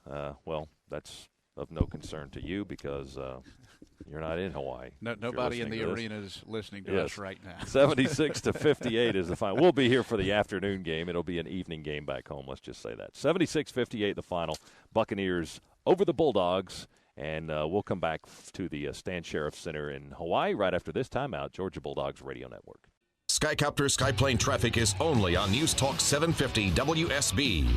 Well, that's of no concern to you because you're not in Hawaii. Nobody in the arena is listening to us right now. 76-58 is the final. We'll be here for the afternoon game. It'll be an evening game back home, let's just say that. 76-58 the final. Buccaneers over the Bulldogs. And we'll come back to the Stan Sheriff Center in Hawaii right after this timeout. Georgia Bulldogs Radio Network. Skycopter Skyplane traffic is only on News Talk 750 WSB.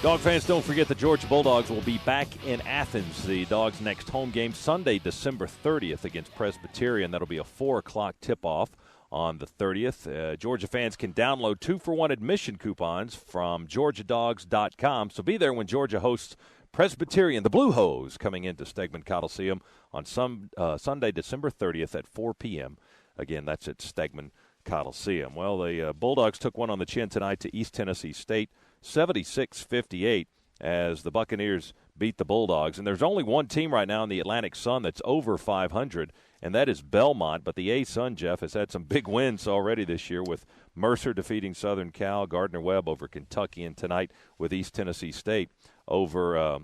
Dog fans, don't forget the Georgia Bulldogs will be back in Athens. The Dogs' next home game Sunday, December 30th against Presbyterian. That'll be a 4 o'clock tip-off on the 30th. Georgia fans can download 2-for-1 admission coupons from GeorgiaDogs.com. So be there when Georgia hosts Presbyterian, the Blue Hose, coming into Stegman Coliseum on Sunday, December 30th at 4 p.m. Again, that's at Stegman Coliseum. Well, the Bulldogs took one on the chin tonight to East Tennessee State, 76-58, as the Buccaneers beat the Bulldogs. And there's only one team right now in the Atlantic Sun that's over 500, and that is Belmont. But the A-Sun, Jeff, has had some big wins already this year, with Mercer defeating Southern Cal, Gardner-Webb over Kentucky, and tonight with East Tennessee State over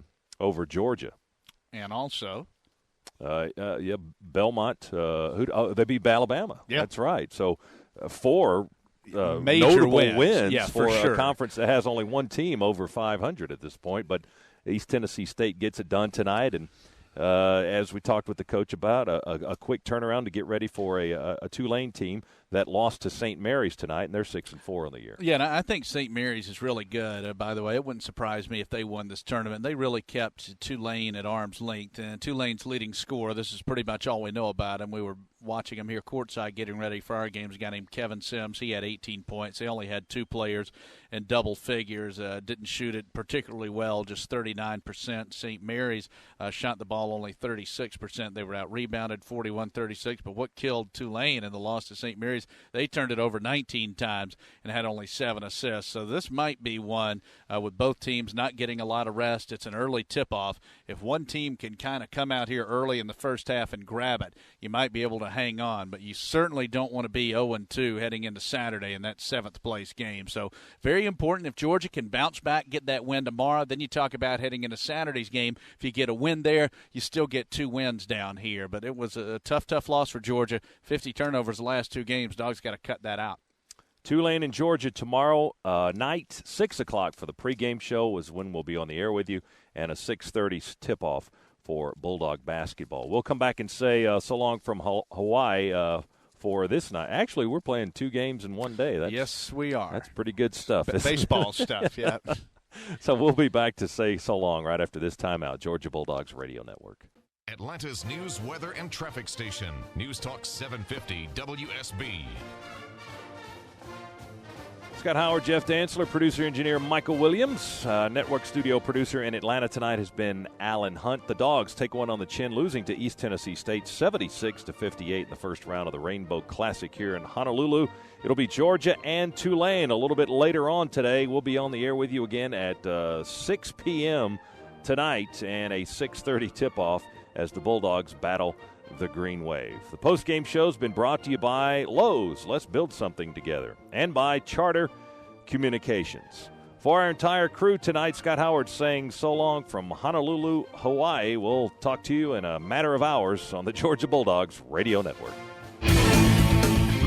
Georgia. And also Belmont, they beat Alabama. Yep. That's right. So 4 major notable wins for a conference that has only one team over 500 at this point. But East Tennessee State gets it done tonight, and as we talked with the coach about, a quick turnaround to get ready for a Tulane team that lost to St. Mary's tonight, and they're 6-4 on the year. Yeah, and I think St. Mary's is really good. By the way, it wouldn't surprise me if they won this tournament. They really kept Tulane at arm's length, and Tulane's leading scorer, this is pretty much all we know about him. We were watching him here courtside getting ready for our games. A guy named Kevin Sims, he had 18 points. They only had 2 players in double figures. Didn't shoot it particularly well, just 39%. St. Mary's shot the ball only 36%. They were out-rebounded 41-36. But what killed Tulane in the loss to St. Mary's, they turned it over 19 times and had only 7 assists. So this might be one with both teams not getting a lot of rest. It's an early tip-off. If one team can kind of come out here early in the first half and grab it, you might be able to hang on. But you certainly don't want to be 0-2 heading into Saturday in that 7th-place game. So very important. If Georgia can bounce back, get that win tomorrow, then you talk about heading into Saturday's game. If you get a win there, you still get 2 wins down here. But it was a tough loss for Georgia. 50 turnovers the last 2 games. Dogs got to cut that out. Tulane and Georgia tomorrow night, 6 o'clock for the pregame show is when we'll be on the air with you, and a 6:30 tip-off for Bulldog basketball. We'll come back and say so long from Hawaii for this night. Actually, we're playing 2 games in one day. Yes, we are. That's pretty good stuff. Baseball stuff, yeah. So we'll be back to say so long right after this timeout. Georgia Bulldogs Radio Network. Atlanta's news, weather, and traffic station. News Talk 750 WSB. Scott Howard, Jeff Dantzler, producer-engineer Michael Williams. Network studio producer in Atlanta tonight has been Alan Hunt. The Dogs take one on the chin, losing to East Tennessee State 76-58 in the first round of the Rainbow Classic here in Honolulu. It'll be Georgia and Tulane a little bit later on today. We'll be on the air with you again at 6 p.m. tonight and a 6:30 tip-off as the Bulldogs battle the Green Wave. The post-game show's been brought to you by Lowe's, let's build something together, and by Charter Communications. For our entire crew tonight, Scott Howard saying so long from Honolulu, Hawaii. We'll talk to you in a matter of hours on the Georgia Bulldogs Radio Network.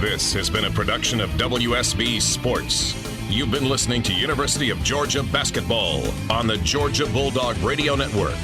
This has been a production of WSB Sports. You've been listening to University of Georgia Basketball on the Georgia Bulldog Radio Network.